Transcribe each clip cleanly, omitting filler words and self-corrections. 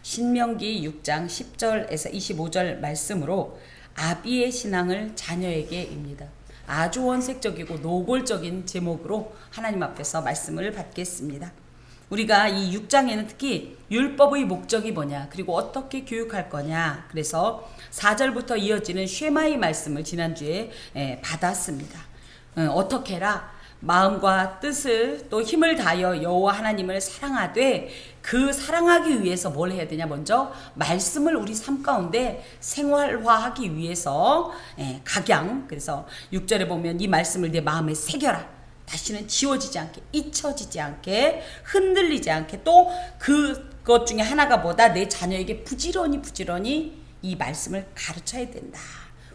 신명기 6장 10절에서 25절 말씀으로 아비의 신앙을 자녀에게입니다. 아주 원색적이고 노골적인 제목으로 하나님 앞에서 말씀을 받겠습니다. 우리가 이 6장에는 특히 율법의 목적이 뭐냐, 그리고 어떻게 교육할 거냐, 그래서 4절부터 이어지는 쉐마의 말씀을 지난주에 받았습니다. 어떻게 해라? 마음과 뜻을 또 힘을 다하여 여호와 하나님을 사랑하되 그 사랑하기 위해서 뭘 해야 되냐? 먼저 말씀을 우리 삶 가운데 생활화하기 위해서 각양, 그래서 6절에 보면 이 말씀을 내 마음에 새겨라. 다시는 지워지지 않게, 잊혀지지 않게, 흔들리지 않게, 또 그것 중에 하나가 뭐다? 내 자녀에게 부지런히 이 말씀을 가르쳐야 된다.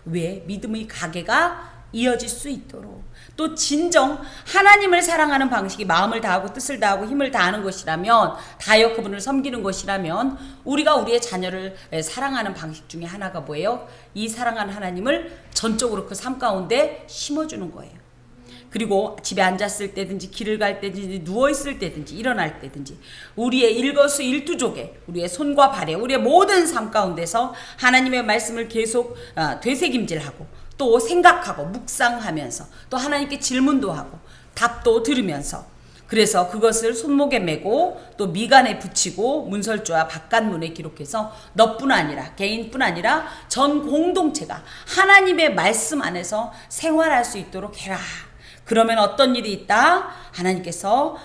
왜? 믿음의 가게가 이어질 수 있도록. 또 진정 하나님을 사랑하는 방식이 마음을 다하고 뜻을 다하고 힘을 다하는 것이라면, 다하여 그분을 섬기는 것이라면, 우리가 우리의 자녀를 사랑하는 방식 중에 하나가 뭐예요? 이 사랑하는 하나님을 전적으로 그 삶 가운데 심어주는 거예요. 그리고 집에 앉았을 때든지, 길을 갈 때든지, 누워있을 때든지, 일어날 때든지, 우리의 일거수일투족에, 우리의 손과 발에, 우리의 모든 삶 가운데서 하나님의 말씀을 계속 되새김질하고, 또 생각하고 묵상하면서, 또 하나님께 질문도 하고 답도 들으면서, 그래서 그것을 손목에 메고 또 미간에 붙이고 문설주와 바깥문에 기록해서 너뿐 아니라, 개인뿐 아니라 전 공동체가 하나님의 말씀 안에서 생활할 수 있도록 해라. 그러면 어떤 일이 있다? 하나님께서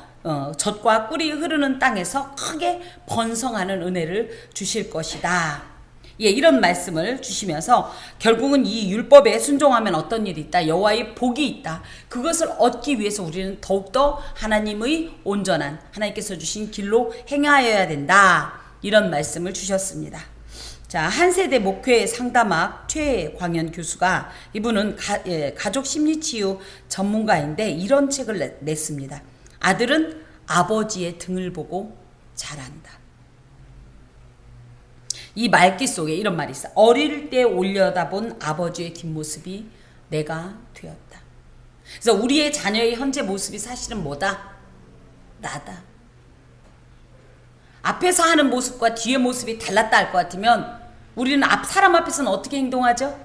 젖과 꿀이 흐르는 땅에서 크게 번성하는 은혜를 주실 것이다. 이런 말씀을 주시면서 결국은 이 율법에 순종하면 어떤 일이 있다? 여호와의 복이 있다. 그것을 얻기 위해서 우리는 더욱더 하나님의 온전한, 하나님께서 주신 길로 행하여야 된다. 이런 말씀을 주셨습니다. 자, 한 세대 목회 상담학 최광현 교수가, 이분은 가족 심리치유 전문가인데 이런 책을 냈습니다. 아들은 아버지의 등을 보고 자란다. 이 말기 속에 이런 말이 있어. 어릴 때 올려다본 아버지의 뒷모습이 내가 되었다. 그래서 우리의 자녀의 현재 모습이 사실은 뭐다? 나다. 앞에서 하는 모습과 뒤의 모습이 달랐다 할 것 같으면 우리는 사람 앞에서는 어떻게 행동하죠?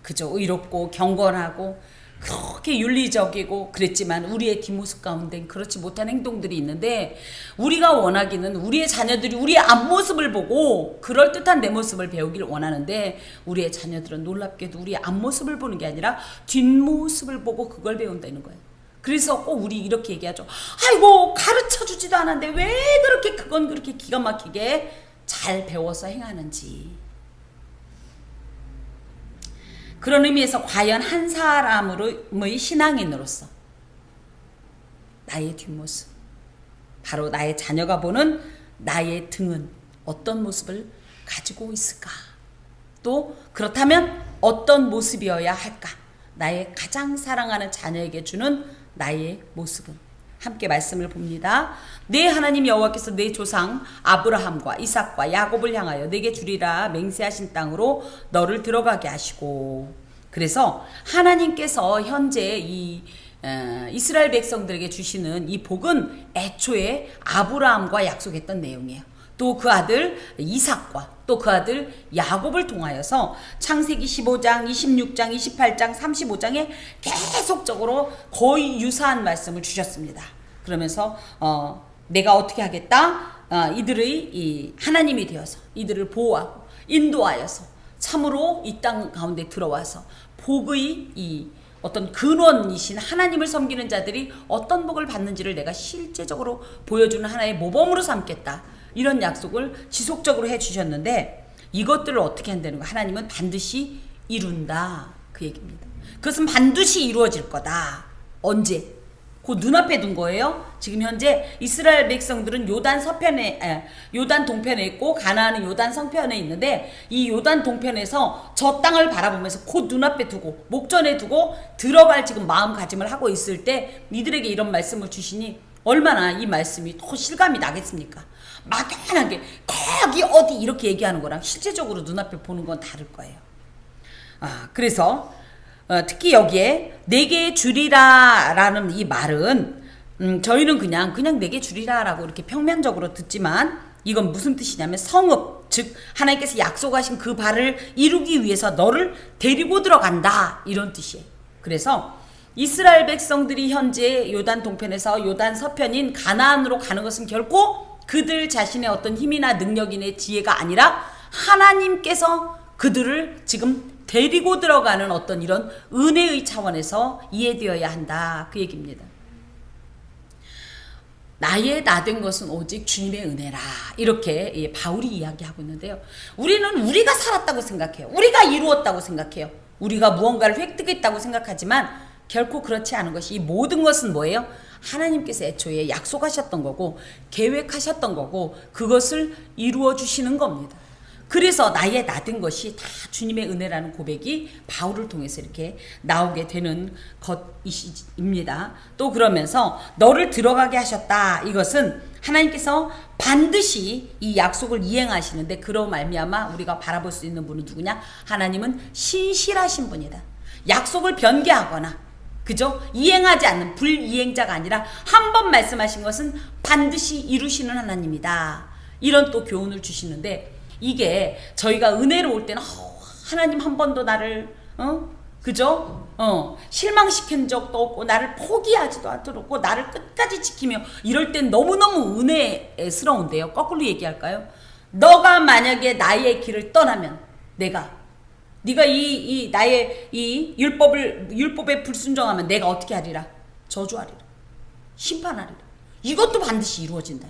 그죠? 의롭고 경건하고 그렇게 윤리적이고 그랬지만 우리의 뒷모습 가운데 그렇지 못한 행동들이 있는데, 우리가 원하기는 우리의 자녀들이 우리의 앞모습을 보고 그럴듯한 내 모습을 배우길 원하는데, 우리의 자녀들은 놀랍게도 우리의 앞모습을 보는 게 아니라 뒷모습을 보고 그걸 배운다는 거예요. 그래서 꼭 우리 이렇게 얘기하죠. 아이고, 가르쳐주지도 않았는데 왜 그건 그렇게 기가 막히게 잘 배워서 행하는지. 그런 의미에서 과연 한 사람의 신앙인으로서 나의 뒷모습, 바로 나의 자녀가 보는 나의 등은 어떤 모습을 가지고 있을까? 또 그렇다면 어떤 모습이어야 할까? 나의 가장 사랑하는 자녀에게 주는 나의 모습은? 함께 말씀을 봅니다. 내 하나님 여호와께서 내 조상 아브라함과 이삭과 야곱을 향하여 내게 주리라 맹세하신 땅으로 너를 들어가게 하시고. 그래서 하나님께서 현재 이 이스라엘 백성들에게 주시는 이 복은 애초에 아브라함과 약속했던 내용이에요. 또 그 아들 이삭과 또 그 아들 야곱을 통하여서 창세기 15장, 26장, 28장, 35장에 계속적으로 거의 유사한 말씀을 주셨습니다. 그러면서 내가 어떻게 하겠다? 이들의 하나님이 되어서 이들을 보호하고 인도하여서 참으로 이 땅 가운데 들어와서 복의 이 어떤 근원이신 하나님을 섬기는 자들이 어떤 복을 받는지를 내가 실제적으로 보여주는 하나의 모범으로 삼겠다. 이런 약속을 지속적으로 해주셨는데, 이것들을 어떻게 한다는 거? 하나님은 반드시 이룬다. 그 얘기입니다. 그것은 반드시 이루어질 거다. 언제? 그 눈앞에 둔 거예요. 지금 현재 이스라엘 백성들은 요단 동편에 있고 가나안은 요단 성편에 있는데, 이 요단 동편에서 저 땅을 바라보면서 그 눈앞에 두고 목전에 두고 들어갈 지금 마음가짐을 하고 있을 때 이들에게 이런 말씀을 주시니 얼마나 이 말씀이 더 실감이 나겠습니까? 막연하게 거기 어디 이렇게 얘기하는 거랑 실제적으로 눈앞에 보는 건 다를 거예요. 그래서 특히 여기에 내게 주리라 라는 이 말은 저희는 그냥 내게 주리라 라고 이렇게 평면적으로 듣지만, 이건 무슨 뜻이냐면 성읍, 즉 하나님께서 약속하신 그 바를 이루기 위해서 너를 데리고 들어간다, 이런 뜻이에요. 그래서 이스라엘 백성들이 현재 요단 동편에서 요단 서편인 가나안으로 가는 것은 결코 그들 자신의 어떤 힘이나 능력이나 지혜가 아니라 하나님께서 그들을 지금 데리고 들어가는 어떤 이런 은혜의 차원에서 이해되어야 한다, 그 얘기입니다. 나의 나된 것은 오직 주님의 은혜라, 이렇게 바울이 이야기하고 있는데요. 우리는 우리가 살았다고 생각해요. 우리가 이루었다고 생각해요. 우리가 무언가를 획득했다고 생각하지만 결코 그렇지 않은 것이, 이 모든 것은 뭐예요? 하나님께서 애초에 약속하셨던 거고 계획하셨던 거고 그것을 이루어 주시는 겁니다. 그래서 나의 나된 것이 다 주님의 은혜라는 고백이 바울을 통해서 이렇게 나오게 되는 것입니다. 또 그러면서 너를 들어가게 하셨다, 이것은 하나님께서 반드시 이 약속을 이행하시는데 그로 말미암아 우리가 바라볼 수 있는 분은 누구냐? 하나님은 신실하신 분이다. 약속을 변개하거나 그죠? 이행하지 않는 불이행자가 아니라 한 번 말씀하신 것은 반드시 이루시는 하나님이다, 이런 또 교훈을 주시는데, 이게 저희가 은혜로 때는 하나님 한 번도 나를 그죠? 실망시킨 적도 없고 나를 포기하지도 않도록 나를 끝까지 지키며 이럴 땐 너무너무 은혜스러운데요. 거꾸로 얘기할까요? 너가 만약에 나의 길을 떠나면 네가 이 나의 이 율법에 불순종하면 내가 어떻게 하리라? 저주하리라. 심판하리라. 이것도 반드시 이루어진다.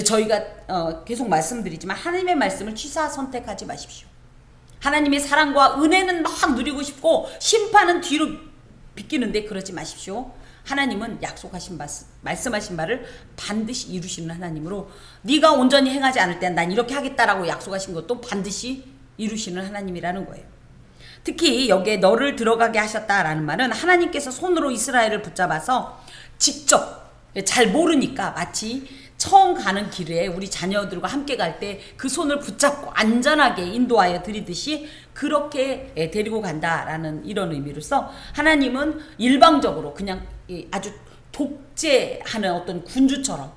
저희가 계속 말씀드리지만 하나님의 말씀을 취사 선택하지 마십시오. 하나님의 사랑과 은혜는 막 누리고 싶고 심판은 뒤로 비끼는데 그러지 마십시오. 하나님은 약속하신 말씀하신 바를 반드시 이루시는 하나님으로, 네가 온전히 행하지 않을 땐 난 이렇게 하겠다라고 약속하신 것도 반드시 이루시는 하나님이라는 거예요. 특히 여기에 너를 들어가게 하셨다라는 말은 하나님께서 손으로 이스라엘을 붙잡아서 직접, 잘 모르니까 마치 처음 가는 길에 우리 자녀들과 함께 갈 때 그 손을 붙잡고 안전하게 인도하여 드리듯이 그렇게 데리고 간다라는 이런 의미로서 하나님은 일방적으로 그냥 아주 독재하는 어떤 군주처럼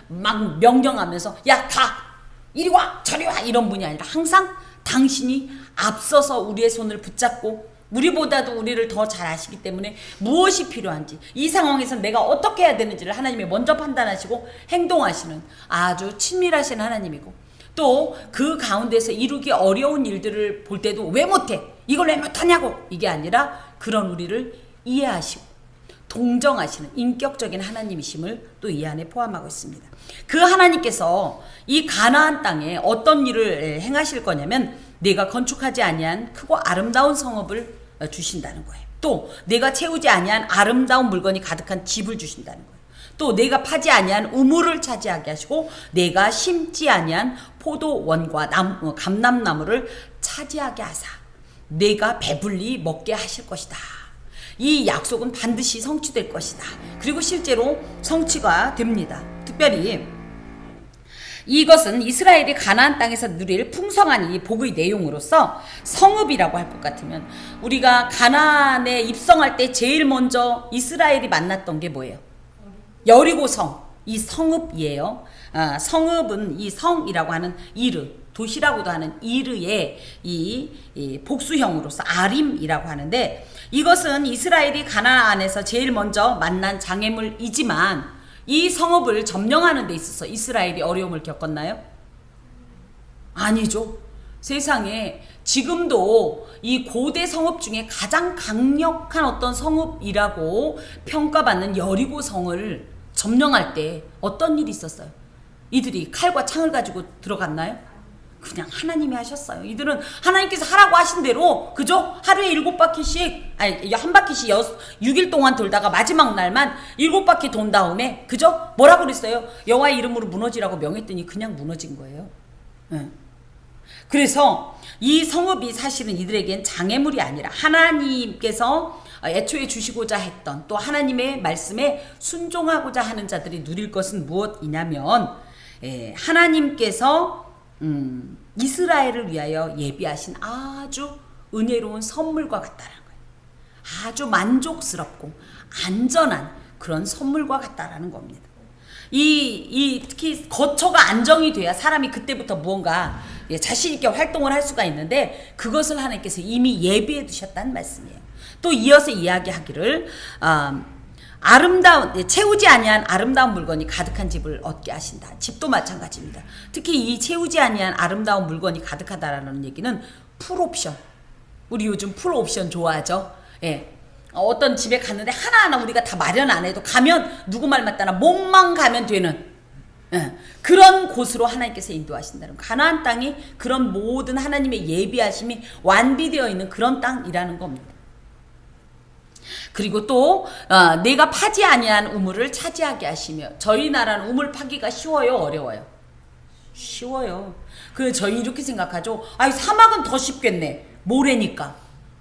막 명령하면서 야 가! 이리 와! 저리 와! 이런 분이 아니라 항상 당신이 앞서서 우리의 손을 붙잡고 우리보다도 우리를 더 잘 아시기 때문에 무엇이 필요한지, 이 상황에서 내가 어떻게 해야 되는지를 하나님이 먼저 판단하시고 행동하시는 아주 친밀하신 하나님이고, 또 그 가운데서 이루기 어려운 일들을 볼 때도 왜 못해? 이걸 왜 못하냐고! 이게 아니라 그런 우리를 이해하시고 동정하시는 인격적인 하나님이심을 또 이 안에 포함하고 있습니다. 그 하나님께서 이 가나안 땅에 어떤 일을 행하실 거냐면 내가 건축하지 아니한 크고 아름다운 성읍을 주신다는 거예요. 또 내가 채우지 아니한 아름다운 물건이 가득한 집을 주신다는 거예요. 또 내가 파지 아니한 우물을 차지하게 하시고 내가 심지 아니한 포도원과 감람나무를 차지하게 하사 내가 배불리 먹게 하실 것이다. 이 약속은 반드시 성취될 것이다. 그리고 실제로 성취가 됩니다. 특별히 이것은 이스라엘이 가나안 땅에서 누릴 풍성한 이 복의 내용으로서 성읍이라고 할 것 같으면, 우리가 가나안에 입성할 때 제일 먼저 이스라엘이 만났던 게 뭐예요? 여리고성, 이 성읍이에요. 성읍은 이 성이라고 하는 이르, 도시라고도 하는 이르의 이 복수형으로서 아림이라고 하는데, 이것은 이스라엘이 가나안에서 제일 먼저 만난 장애물이지만 이 성읍을 점령하는 데 있어서 이스라엘이 어려움을 겪었나요? 아니죠. 세상에 지금도 이 고대 성읍 중에 가장 강력한 어떤 성읍이라고 평가받는 여리고 성을 점령할 때 어떤 일이 있었어요? 이들이 칼과 창을 가지고 들어갔나요? 그냥 하나님이 하셨어요. 이들은 하나님께서 하라고 하신 대로 그죠? 하루에 7바퀴씩, 아니 한 바퀴씩 6일 동안 돌다가 마지막 날만 7바퀴 돈 다음에 그죠? 뭐라고 그랬어요? 여호와의 이름으로 무너지라고 명했더니 그냥 무너진 거예요. 그래서 이 성읍이 사실은 이들에겐 장애물이 아니라 하나님께서 애초에 주시고자 했던, 또 하나님의 말씀에 순종하고자 하는 자들이 누릴 것은 무엇이냐면 하나님께서 이스라엘을 위하여 예비하신 아주 은혜로운 선물과 같다라는 거예요. 아주 만족스럽고 안전한 그런 선물과 같다라는 겁니다. 특히 거처가 안정이 돼야 사람이 그때부터 무언가 자신 있게 활동을 할 수가 있는데 그것을 하나님께서 이미 예비해 두셨다는 말씀이에요. 또 이어서 이야기하기를 채우지 아니한 아름다운 물건이 가득한 집을 얻게 하신다. 집도 마찬가지입니다. 특히 이 채우지 아니한 아름다운 물건이 가득하다라는 얘기는 풀옵션. 우리 요즘 풀옵션 좋아하죠. 예. 어떤 집에 갔는데 하나하나 우리가 다 마련 안 해도 가면 누구 말 맞다나 몸만 가면 되는 그런 곳으로 하나님께서 인도하신다는 거. 가나안 땅이 그런 모든 하나님의 예비하심이 완비되어 있는 그런 땅이라는 겁니다. 그리고 또 내가 파지 아니한 우물을 차지하게 하시며. 저희 나라는 우물 파기가 쉬워요, 어려워요? 쉬워요. 저희 이렇게 생각하죠. 아이 사막은 더 쉽겠네. 모래니까.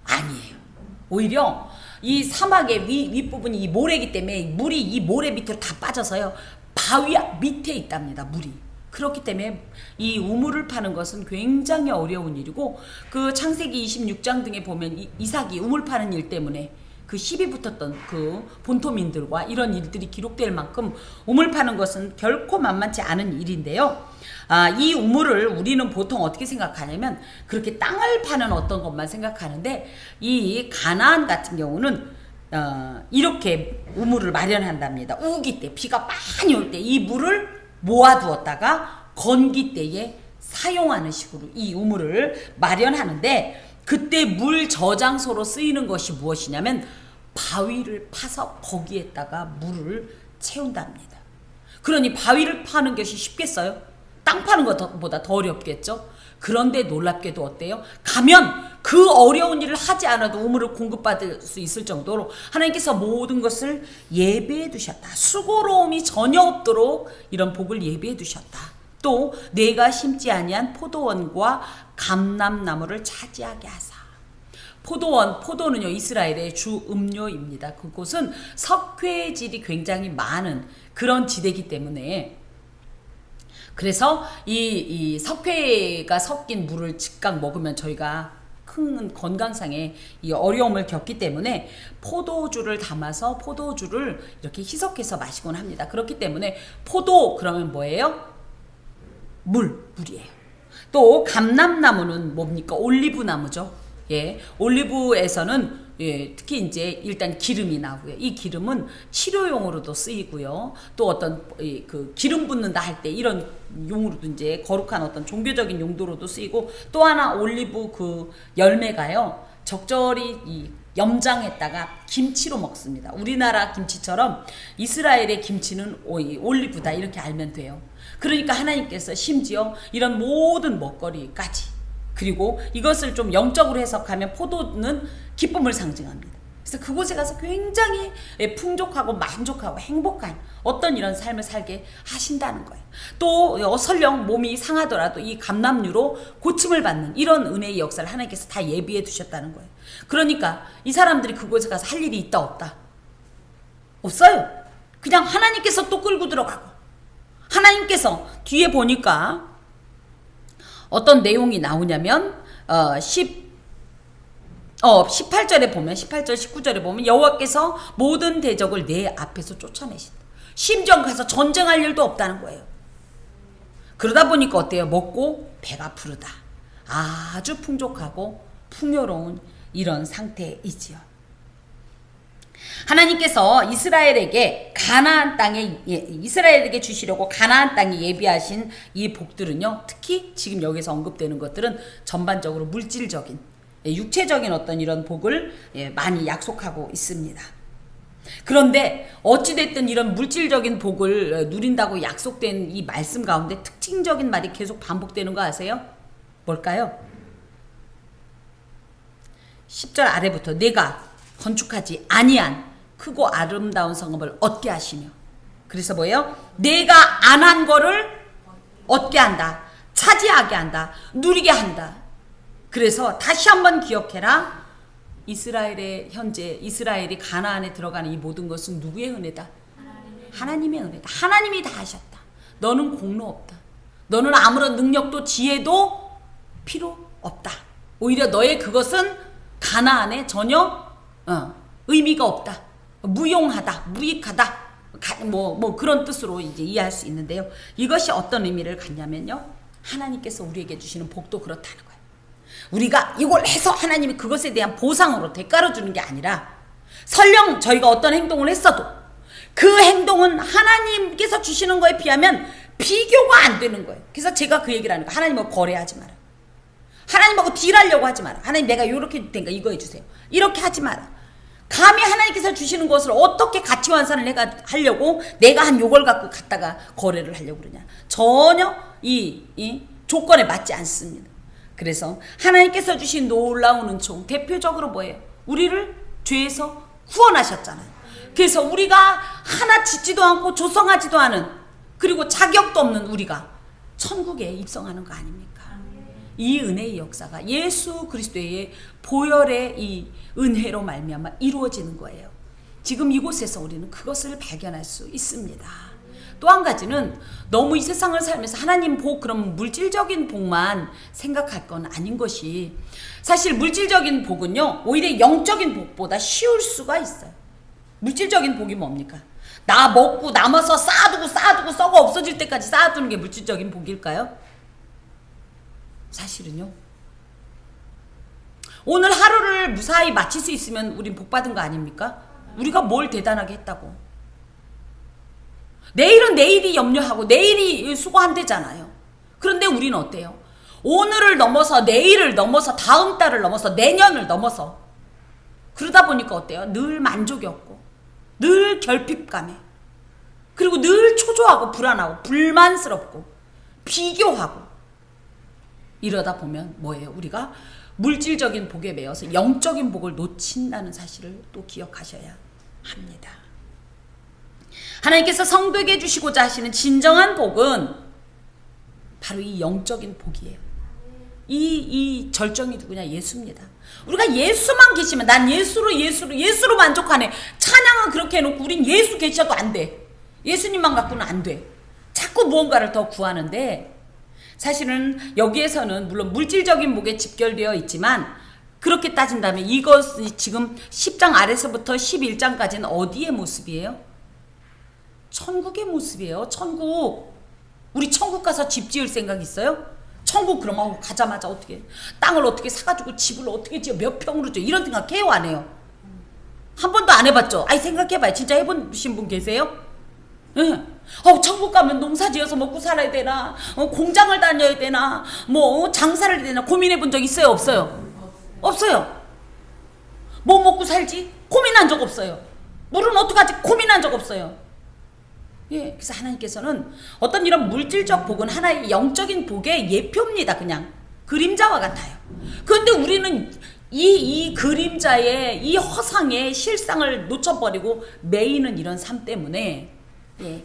아니에요. 오히려 이 사막의 윗부분이 이 모래이기 때문에 물이 이 모래 밑으로 다 빠져서요. 바위 밑에 있답니다. 물이. 그렇기 때문에 이 우물을 파는 것은 굉장히 어려운 일이고 그 창세기 26장 등에 보면 이삭이 우물 파는 일 때문에 그 시비 붙었던 그 본토민들과 이런 일들이 기록될 만큼 우물 파는 것은 결코 만만치 않은 일인데요. 이 우물을 우리는 보통 어떻게 생각하냐면 그렇게 땅을 파는 어떤 것만 생각하는데 이 가나안 같은 경우는 이렇게 우물을 마련한답니다. 우기 때 비가 많이 올 때 이 물을 모아두었다가 건기 때에 사용하는 식으로 이 우물을 마련하는데 그때 물 저장소로 쓰이는 것이 무엇이냐면 바위를 파서 거기에다가 물을 채운답니다. 그러니 바위를 파는 것이 쉽겠어요? 땅 파는 것보다 더 어렵겠죠? 그런데 놀랍게도 어때요? 가면 그 어려운 일을 하지 않아도 우물을 공급받을 수 있을 정도로 하나님께서 모든 것을 예배해 두셨다. 수고로움이 전혀 없도록 이런 복을 예배해 두셨다. 또 내가 심지 아니한 포도원과 감람나무를 차지하게 하사. 포도는요 이스라엘의 주 음료입니다. 그곳은 석회질이 굉장히 많은 그런 지대이기 때문에 그래서 이 석회가 섞인 물을 즉각 먹으면 저희가 큰 건강상의 이 어려움을 겪기 때문에 포도주를 담아서 포도주를 이렇게 희석해서 마시곤 합니다. 그렇기 때문에 포도 그러면 뭐예요? 물이에요. 또 감람나무는 뭡니까? 올리브 나무죠. 예, 올리브에서는 특히 이제 일단 기름이 나오고요. 이 기름은 치료용으로도 쓰이고요. 또 어떤 그 기름 붓는다 할 때 이런 용으로도 이제 거룩한 어떤 종교적인 용도로도 쓰이고 또 하나 올리브 그 열매가요. 적절히 염장했다가 김치로 먹습니다. 우리나라 김치처럼 이스라엘의 김치는 올리브다 이렇게 알면 돼요. 그러니까 하나님께서 심지어 이런 모든 먹거리까지 그리고 이것을 좀 영적으로 해석하면 포도는 기쁨을 상징합니다. 그래서 그곳에 가서 굉장히 풍족하고 만족하고 행복한 어떤 이런 삶을 살게 하신다는 거예요. 또 설령 몸이 상하더라도 이 감람류로 고침을 받는 이런 은혜의 역사를 하나님께서 다 예비해 두셨다는 거예요. 그러니까 이 사람들이 그곳에 가서 할 일이 있다 없다? 없어요. 그냥 하나님께서 또 끌고 들어가고 하나님께서 뒤에 보니까 어떤 내용이 나오냐면 18절에 보면 18절 19절에 보면 여호와께서 모든 대적을 내 앞에서 쫓아내신다. 심지어 가서 전쟁할 일도 없다는 거예요. 그러다 보니까 어때요? 먹고 배가 부르다. 아주 풍족하고 풍요로운 이런 상태이지요. 하나님께서 이스라엘에게 주시려고 가나안 땅에 예비하신 이 복들은요. 특히 지금 여기서 언급되는 것들은 전반적으로 물질적인 육체적인 어떤 이런 복을 많이 약속하고 있습니다. 그런데 어찌됐든 이런 물질적인 복을 누린다고 약속된 이 말씀 가운데 특징적인 말이 계속 반복되는 거 아세요? 뭘까요? 10절 아래부터 내가 건축하지 아니한 크고 아름다운 성읍을 얻게 하시며 그래서 뭐예요? 내가 안 한 거를 얻게 한다. 차지하게 한다. 누리게 한다. 그래서 다시 한번 기억해라. 이스라엘이 가나안에 들어가는 이 모든 것은 누구의 은혜다? 하나님의 은혜다. 하나님이 다 하셨다. 너는 공로 없다. 너는 아무런 능력도 지혜도 필요 없다. 오히려 너의 그것은 가나안에 전혀 의미가 없다. 무용하다. 무익하다. 뭐 그런 뜻으로 이제 이해할 수 있는데요. 이것이 어떤 의미를 갖냐면요. 하나님께서 우리에게 주시는 복도 그렇다는 거예요. 우리가 이걸 해서 하나님이 그것에 대한 보상으로 대가로 주는 게 아니라 설령 저희가 어떤 행동을 했어도 그 행동은 하나님께서 주시는 거에 비하면 비교가 안 되는 거예요. 그래서 제가 그 얘기를 하는 거예요. 하나님하고 거래하지 마라. 하나님하고 딜하려고 하지 마라. 하나님 내가 이렇게 줄 테니까 이거 해주세요. 이렇게 하지 마라. 감히 하나님께서 주시는 것을 어떻게 가치 환산을 하려고 내가 한 요걸 갖고 갖다가 거래를 하려고 그러냐. 전혀 이 조건에 맞지 않습니다. 그래서 하나님께서 주신 놀라운 은총 대표적으로 뭐예요? 우리를 죄에서 구원하셨잖아요. 그래서 우리가 하나 짓지도 않고 조성하지도 않은 그리고 자격도 없는 우리가 천국에 입성하는 거 아닙니까? 이 은혜의 역사가 예수 그리스도의 보혈의 이 은혜로 말미암아 이루어지는 거예요. 지금 이곳에서 우리는 그것을 발견할 수 있습니다. 또 한 가지는 너무 이 세상을 살면서 하나님 복 그럼 물질적인 복만 생각할 건 아닌 것이 사실 물질적인 복은요 오히려 영적인 복보다 쉬울 수가 있어요. 물질적인 복이 뭡니까? 나 먹고 남아서 쌓아두고 썩어 없어질 때까지 쌓아두는 게 물질적인 복일까요? 사실은요. 오늘 하루를 무사히 마칠 수 있으면 우린 복 받은 거 아닙니까? 우리가 뭘 대단하게 했다고. 내일은 내일이 염려하고 내일이 수고한대잖아요. 그런데 우리는 어때요? 오늘을 넘어서 내일을 넘어서 다음 달을 넘어서 내년을 넘어서 그러다 보니까 어때요? 늘 만족이 없고 늘 결핍감에 그리고 늘 초조하고 불안하고 불만스럽고 비교하고 이러다 보면 뭐예요? 우리가 물질적인 복에 매여서 영적인 복을 놓친다는 사실을 또 기억하셔야 합니다. 하나님께서 성도에게 주시고자 하시는 진정한 복은 바로 이 영적인 복이에요. 이 절정이 누구냐? 예수입니다. 우리가 예수만 계시면 난 예수로 만족하네. 찬양은 그렇게 해놓고 우린 예수 계셔도 안 돼. 예수님만 갖고는 안 돼. 자꾸 무언가를 더 구하는데 사실은 여기에서는 물론 물질적인 복에 집결되어 있지만 그렇게 따진다면 이것이 지금 10장 아래서부터 11장까지는 어디의 모습이에요? 천국의 모습이에요. 천국. 우리 천국 가서 집 지을 생각 있어요? 천국 그럼 가자마자 어떻게 땅을 어떻게 사가지고 집을 어떻게 지어 몇 평으로 지어 이런 생각 해요 안 해요? 한 번도 안 해봤죠? 아니 생각해봐요. 진짜 해보신 분 계세요? 예. 천국 가면 농사 지어서 먹고 살아야 되나? 공장을 다녀야 되나? 장사를 해야 되나? 고민해 본 적 있어요? 없어요? 없어요. 뭐 먹고 살지? 고민한 적 없어요. 물은 어떡하지? 고민한 적 없어요. 예, 그래서 하나님께서는 어떤 이런 물질적 복은 하나의 영적인 복의 예표입니다. 그냥 그림자와 같아요. 그런데 우리는 이 그림자의 이 허상의 실상을 놓쳐버리고 매이는 이런 삶 때문에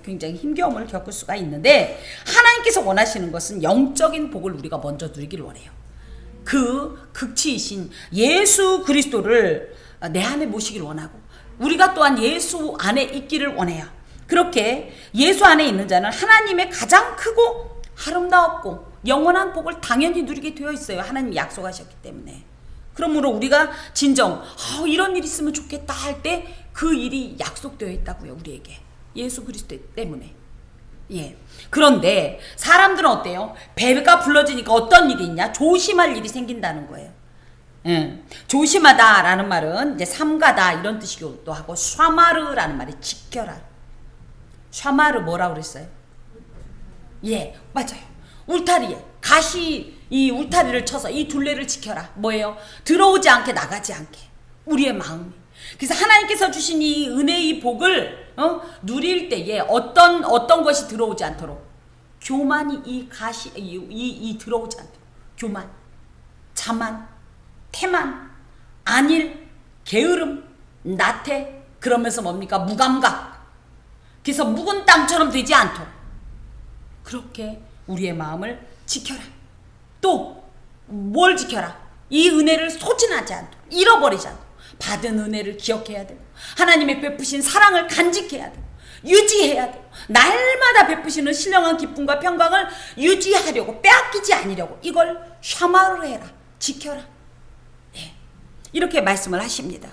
굉장히 힘겨움을 겪을 수가 있는데 하나님께서 원하시는 것은 영적인 복을 우리가 먼저 누리기를 원해요. 그 극치이신 예수 그리스도를 내 안에 모시기를 원하고 우리가 또한 예수 안에 있기를 원해요. 그렇게 예수 안에 있는 자는 하나님의 가장 크고 아름다웠고 영원한 복을 당연히 누리게 되어 있어요. 하나님이 약속하셨기 때문에. 그러므로 우리가 진정 이런 일 있으면 좋겠다 할 때 그 일이 약속되어 있다고요. 우리에게. 예수 그리스도 때문에. 예. 그런데 사람들은 어때요? 배가 불러지니까 어떤 일이 있냐? 조심할 일이 생긴다는 거예요. 조심하다라는 말은 이제 삼가다 이런 뜻이기도 하고 샤마르라는 말이 지켜라. 샤마르 뭐라고 그랬어요? 예, 맞아요. 울타리에 이 울타리를 쳐서 이 둘레를 지켜라. 뭐예요? 들어오지 않게 나가지 않게. 우리의 마음이. 그래서 하나님께서 주신 이 은혜의 복을 누릴 때에 어떤 것이 들어오지 않도록 교만이 이 들어오지 않도록 교만, 자만, 태만, 안일, 게으름, 나태 그러면서 뭡니까? 무감각. 그래서 묵은 땅처럼 되지 않도록 그렇게 우리의 마음을 지켜라. 또 뭘 지켜라? 이 은혜를 소진하지 않도록 잃어버리지 않도록 받은 은혜를 기억해야 되고 하나님의 베푸신 사랑을 간직해야 되고 유지해야 되고 날마다 베푸시는 신령한 기쁨과 평강을 유지하려고 빼앗기지 않으려고 이걸 샤마르 해라. 지켜라. 예. 이렇게 말씀을 하십니다.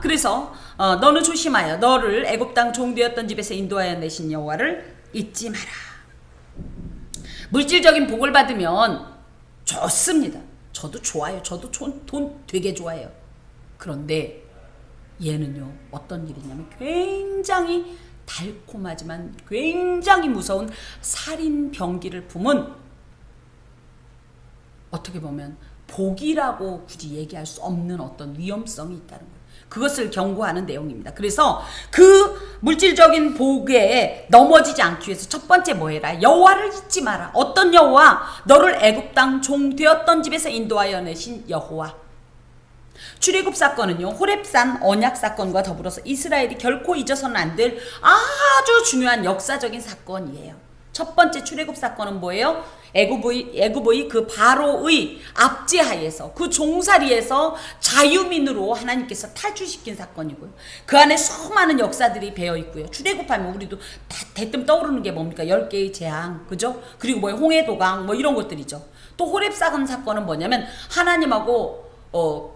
그래서 너는 조심하여 너를 애굽 땅 종되었던 집에서 인도하여 내신 여호와를 잊지 마라. 물질적인 복을 받으면 좋습니다. 저도 좋아요. 저도 돈 되게 좋아해요. 그런데 얘는요, 어떤 일이냐면 굉장히 달콤하지만 굉장히 무서운 살인 병기를 품은, 어떻게 보면 복이라고 굳이 얘기할 수 없는 어떤 위험성이 있다는 거예요. 그것을 경고하는 내용입니다. 그래서 그 물질적인 복에 넘어지지 않기 위해서 첫 번째 뭐 해라? 여호와를 잊지 마라. 어떤 여호와? 너를 애굽 땅 종 되었던 집에서 인도하여 내신 여호와. 출애굽 사건은요, 호렙산 언약 사건과 더불어서 이스라엘이 결코 잊어서는 안 될 아주 중요한 역사적인 사건이에요. 첫 번째 출애굽 사건은 뭐예요? 애굽의 그 바로의 압제하에서, 그 종살이에서 자유민으로 하나님께서 탈출시킨 사건이고요. 그 안에 수많은 역사들이 배어 있고요. 출애굽하면 우리도 다 대뜸 떠오르는 게 뭡니까? 10개의 재앙, 그죠? 그리고 뭐 홍해도강 뭐 이런 것들이죠. 또 호렙산 사건은 뭐냐면 하나님하고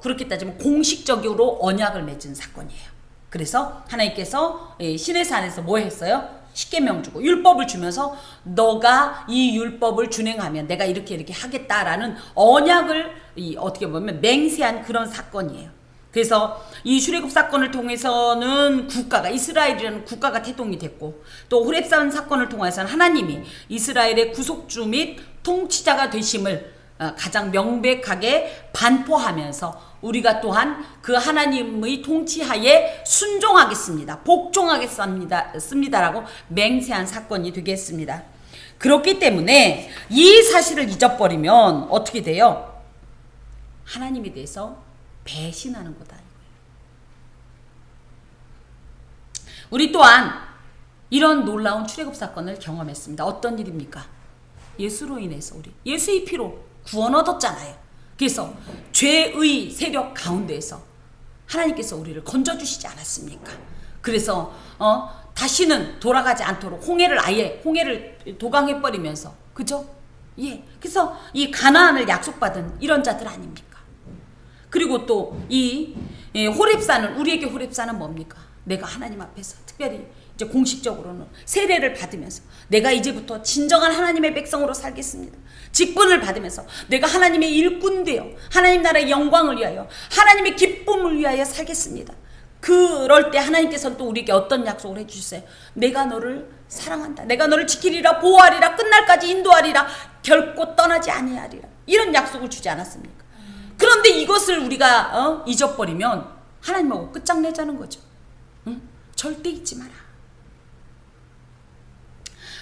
그렇게 따지면 공식적으로 언약을 맺은 사건이에요. 그래서 하나님께서 시내 산에서 뭐 했어요? 십계명 주고 율법을 주면서 너가 이 율법을 준행하면 내가 이렇게 하겠다라는 언약을 어떻게 보면 맹세한 그런 사건이에요. 그래서 이 출애굽 사건을 통해서는 국가가, 이스라엘이라는 국가가 태동이 됐고, 또 호렙산 사건을 통해서는 하나님이 이스라엘의 구속주 및 통치자가 되심을 가장 명백하게 반포하면서 우리가 또한 그 하나님의 통치하에 순종하겠습니다, 복종하겠습니다라고 맹세한 사건이 되겠습니다. 그렇기 때문에 이 사실을 잊어버리면 어떻게 돼요? 하나님에 대해서 배신하는 거다. 우리 또한 이런 놀라운 출애굽 사건을 경험했습니다. 어떤 일입니까? 예수로 인해서 우리 예수의 피로 구원 얻었잖아요. 그래서 죄의 세력 가운데에서 하나님께서 우리를 건져주시지 않았습니까? 그래서 다시는 돌아가지 않도록 홍해를 도강해버리면서, 그죠? 예. 그래서 이 가나안을 약속받은 이런 자들 아닙니까? 그리고 또 이 호렙산은, 우리에게 호렙산은 뭡니까? 내가 하나님 앞에서 특별히 이제 공식적으로는 세례를 받으면서 내가 이제부터 진정한 하나님의 백성으로 살겠습니다. 직분을 받으면서 내가 하나님의 일꾼 되어 하나님 나라의 영광을 위하여 하나님의 기쁨을 위하여 살겠습니다. 그럴 때 하나님께서는 또 우리에게 어떤 약속을 해주셨어요? 내가 너를 사랑한다. 내가 너를 지키리라, 보호하리라, 끝날까지 인도하리라, 결코 떠나지 아니하리라. 이런 약속을 주지 않았습니까? 그런데 이것을 우리가 잊어버리면 하나님하고 끝장내자는 거죠. 응? 절대 잊지 마라.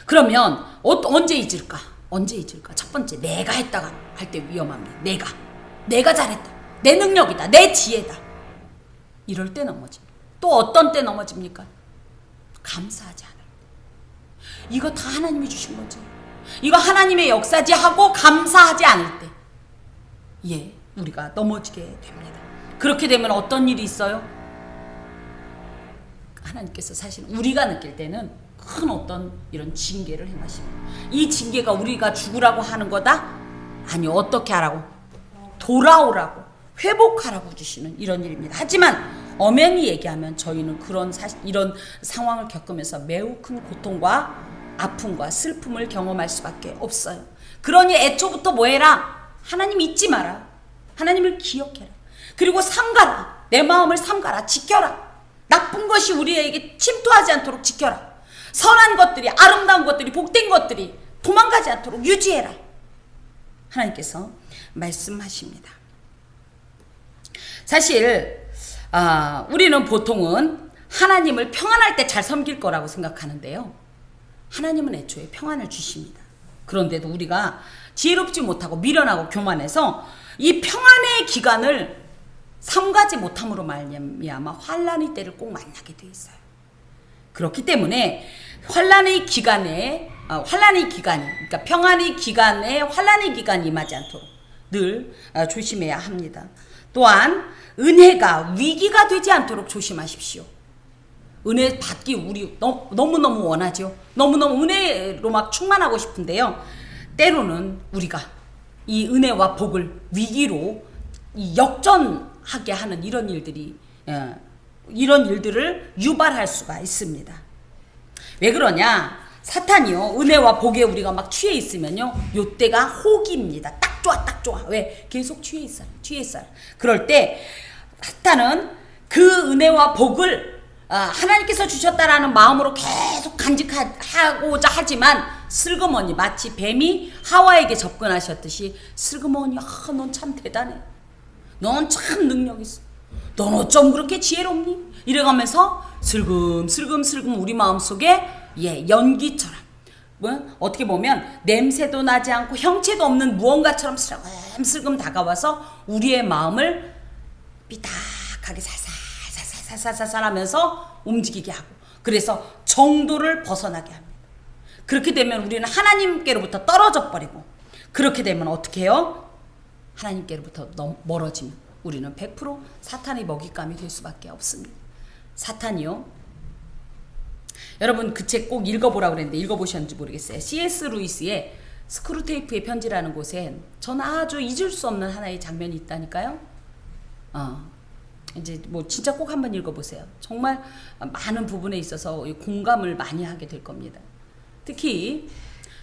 그러면 언제 잊을까? 언제 잊을까? 첫 번째, 내가 했다가 할 때 위험합니다. 내가 잘했다. 내 능력이다. 내 지혜다. 이럴 때 넘어집니다. 또 어떤 때 넘어집니까? 감사하지 않을 때. 이거 다 하나님이 주신 거지. 이거 하나님의 역사지 하고 감사하지 않을 때, 예, 우리가 넘어지게 됩니다. 그렇게 되면 어떤 일이 있어요? 하나님께서 사실 우리가 느낄 때는 큰 어떤 이런 징계를 행하십니다. 이 징계가 우리가 죽으라고 하는 거다? 아니, 어떻게 하라고? 돌아오라고, 회복하라고 주시는 이런 일입니다. 하지만 엄연히 얘기하면 저희는 이런 상황을 겪으면서 매우 큰 고통과 아픔과 슬픔을 경험할 수밖에 없어요. 그러니 애초부터 뭐 해라? 하나님 잊지 마라. 하나님을 기억해라. 그리고 삼가라. 내 마음을 삼가라. 지켜라. 나쁜 것이 우리에게 침투하지 않도록 지켜라. 선한 것들이, 아름다운 것들이, 복된 것들이 도망가지 않도록 유지해라. 하나님께서 말씀하십니다. 사실 우리는 보통은 하나님을 평안할 때 잘 섬길 거라고 생각하는데요, 하나님은 애초에 평안을 주십니다. 그런데도 우리가 지혜롭지 못하고 미련하고 교만해서 이 평안의 기간을 삼가지 못함으로 말미암아 환난의 때를 꼭 만나게 돼 있어요. 그렇기 때문에 환난의 기간이, 그러니까 평안의 기간에 환난의 기간이 임하지 않도록 늘 조심해야 합니다. 또한 은혜가 위기가 되지 않도록 조심하십시오. 은혜 받기 우리 너무너무 원하죠. 너무너무 은혜로 막 충만하고 싶은데요, 때로는 우리가 이 은혜와 복을 위기로 역전하게 하는 이런 일들이 이런 일들을 유발할 수가 있습니다. 왜 그러냐? 사탄이요, 은혜와 복에 우리가 막 취해 있으면요, 요때가 호기입니다. 딱 좋아, 딱 좋아. 왜? 계속 취해 있어요. 그럴 때 사탄은 그 은혜와 복을 하나님께서 주셨다라는 마음으로 계속 간직하고자 하지만 슬그머니 마치 뱀이 하와에게 접근하셨듯이 슬그머니 넌 참 대단해. 넌 참 능력 있어. 넌 어쩜 그렇게 지혜롭니? 이래가면서 슬금슬금 우리 마음속에 연기처럼 어떻게 보면 냄새도 나지 않고 형체도 없는 무언가처럼 슬금 다가와서 우리의 마음을 삐딱하게 살살 하면서 움직이게 하고, 그래서 정도를 벗어나게 합니다. 그렇게 되면 우리는 하나님께로부터 떨어져 버리고, 그렇게 되면 어떻게 해요? 하나님께로부터 멀어지면 우리는 100% 사탄의 먹잇감이 될 수밖에 없습니다. 사탄이요, 여러분 그 책 꼭 읽어보라고 그랬는데 읽어보셨는지 모르겠어요. C.S. 루이스의 스크루테이프의 편지라는 곳에 저는 아주 잊을 수 없는 하나의 장면이 있다니까요. 이제 뭐 진짜 꼭 한번 읽어보세요. 정말 많은 부분에 있어서 공감을 많이 하게 될 겁니다. 특히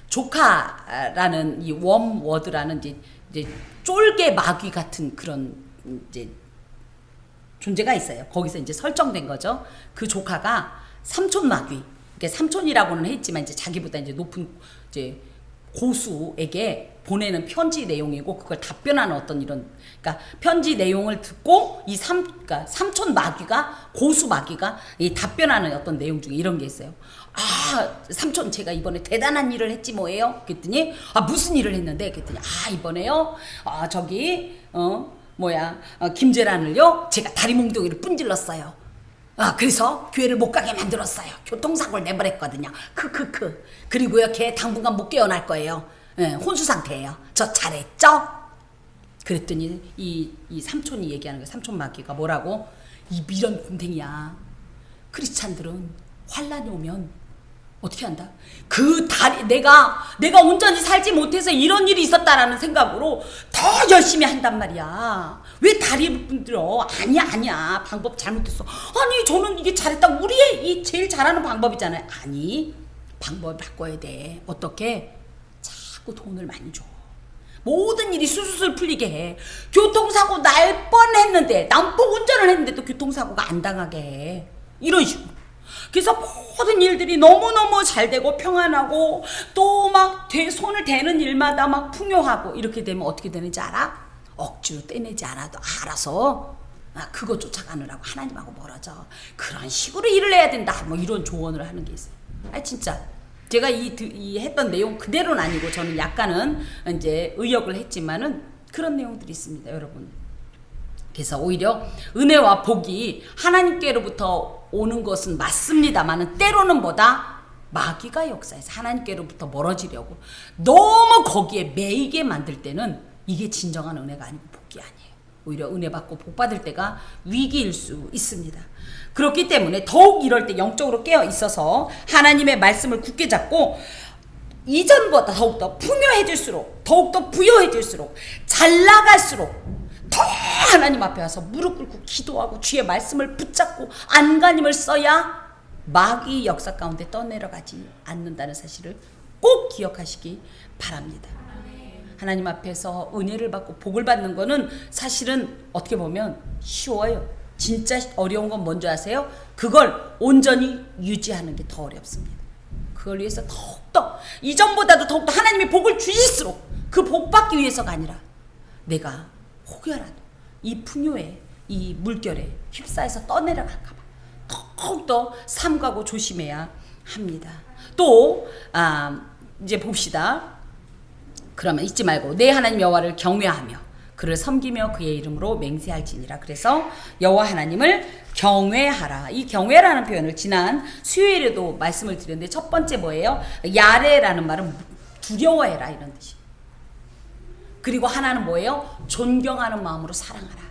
조카라는 이 웜워드라는 이제 쫄개 마귀 같은 그런 이제 존재가 있어요. 거기서 이제 설정된 거죠. 그 조카가 삼촌 마귀, 그러니까 삼촌이라고는 했지만 이제 자기보다 이제 높은 이제 고수에게 보내는 편지 내용이고, 그걸 답변하는 어떤 이런, 그러니까 편지 내용을 듣고 그러니까 삼촌 마귀가, 고수 마귀가 이 답변하는 어떤 내용 중에 이런 게 있어요. 삼촌 제가 이번에 대단한 일을 했지 뭐예요? 그랬더니 무슨 일을 했는데? 그랬더니 이번에요 저기 김재란을요 제가 다리 몽둥이를 분질렀어요. 그래서 교회를 못 가게 만들었어요. 교통사고를 내버렸거든요. 그리고요, 걔 당분간 못 깨어날 거예요. 혼수 상태예요. 저 잘했죠? 그랬더니 이 삼촌이 얘기하는 거예요. 삼촌 마귀가 뭐라고? 이 미련 곰탱이야. 크리스찬들은 환란이 오면 어떻게 한다? 그 다리, 내가 온전히 살지 못해서 이런 일이 있었다라는 생각으로 더 열심히 한단 말이야. 왜 다리를 분들어? 아니야. 방법 잘못했어. 아니, 저는 이게 잘했다. 우리의 이 제일 잘하는 방법이잖아요. 아니, 방법을 바꿔야 돼. 어떻게? 자꾸 돈을 많이 줘. 모든 일이 술술 풀리게 해. 교통사고 날 뻔했는데, 난폭 운전을 했는데도 교통사고가 안 당하게 해. 이런 식으로. 그래서 모든 일들이 너무너무 잘 되고 평안하고 또 막 손을 대는 일마다 막 풍요하고, 이렇게 되면 어떻게 되는지 알아? 억지로 떼내지 않아도 알아서 그거 쫓아가느라고 하나님하고 멀어져. 그런 식으로 일을 해야 된다. 뭐 이런 조언을 하는 게 있어요. 진짜 제가 이 했던 내용 그대로는 아니고 저는 약간은 이제 의역을 했지만은 그런 내용들이 있습니다, 여러분. 그래서 오히려 은혜와 복이 하나님께로부터 오는 것은 맞습니다만은 때로는 마귀가 역사해서 하나님께로부터 멀어지려고 너무 거기에 매이게 만들 때는 이게 진정한 은혜가 아니고 복이 아니에요. 오히려 은혜 받고 복 받을 때가 위기일 수 있습니다. 그렇기 때문에 더욱 이럴 때 영적으로 깨어 있어서 하나님의 말씀을 굳게 잡고 이전보다 더욱더 풍요해질수록, 더욱더 부여해질수록, 잘 나갈수록 더 하나님 앞에 와서 무릎 꿇고 기도하고 주의 말씀을 붙잡고 안간힘을 써야 마귀 역사 가운데 떠내려가지 않는다는 사실을 꼭 기억하시기 바랍니다. 하나님 앞에서 은혜를 받고 복을 받는 거는 사실은 어떻게 보면 쉬워요. 진짜 어려운 건 뭔지 아세요? 그걸 온전히 유지하는 게 더 어렵습니다. 그걸 위해서 더욱더 이전보다도 더욱더 하나님이 복을 주실수록 그 복 받기 위해서가 아니라 내가 혹여라도 이 풍요에, 이 물결에 휩싸여서 떠내려갈까봐 더욱더 삼가고 조심해야 합니다. 또 이제 봅시다. 그러면 잊지 말고 내 하나님 여호와를 경외하며 그를 섬기며 그의 이름으로 맹세할지니라. 그래서 여호와 하나님을 경외하라. 이 경외라는 표현을 지난 수요일에도 말씀을 드렸는데 첫 번째 뭐예요? 야레라는 말은 두려워해라 이런 뜻이. 그리고 하나는 뭐예요? 존경하는 마음으로 사랑하라.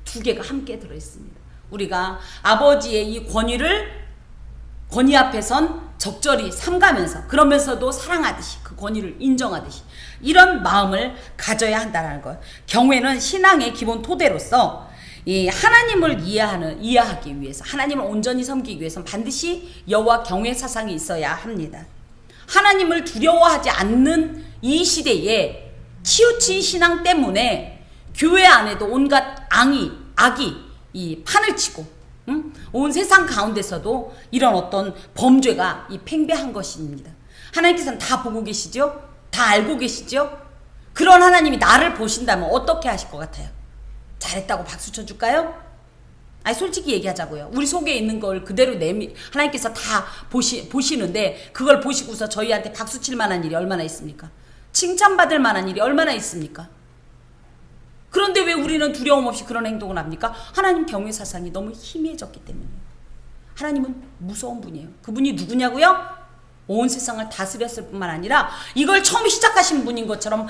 두 개가 함께 들어있습니다. 우리가 아버지의 이 권위 앞에선 적절히 삼가면서 그러면서도 사랑하듯이 그 권위를 인정하듯이 이런 마음을 가져야 한다는 거예요. 경외는 신앙의 기본 토대로서 이 하나님을 이해하기 위해서, 하나님을 온전히 섬기기 위해서는 반드시 여호와 경외 사상이 있어야 합니다. 하나님을 두려워하지 않는 이 시대에 치우친 신앙 때문에 교회 안에도 온갖 악이 이 판을 치고, 온 세상 가운데서도 이런 어떤 범죄가 이 팽배한 것입니다. 하나님께서는 다 보고 계시죠? 다 알고 계시죠? 그런 하나님이 나를 보신다면 어떻게 하실 것 같아요? 잘했다고 박수 쳐줄까요? 아니, 솔직히 얘기하자고요. 우리 속에 있는 걸 그대로 하나님께서 다 보시는데 그걸 보시고서 저희한테 박수 칠 만한 일이 얼마나 있습니까? 칭찬받을 만한 일이 얼마나 있습니까? 그런데 왜 우리는 두려움 없이 그런 행동을 합니까? 하나님 경외 사상이 너무 희미해졌기 때문이에요. 하나님은 무서운 분이에요. 그분이 누구냐고요? 온 세상을 다스렸을 뿐만 아니라 이걸 처음 시작하신 분인 것처럼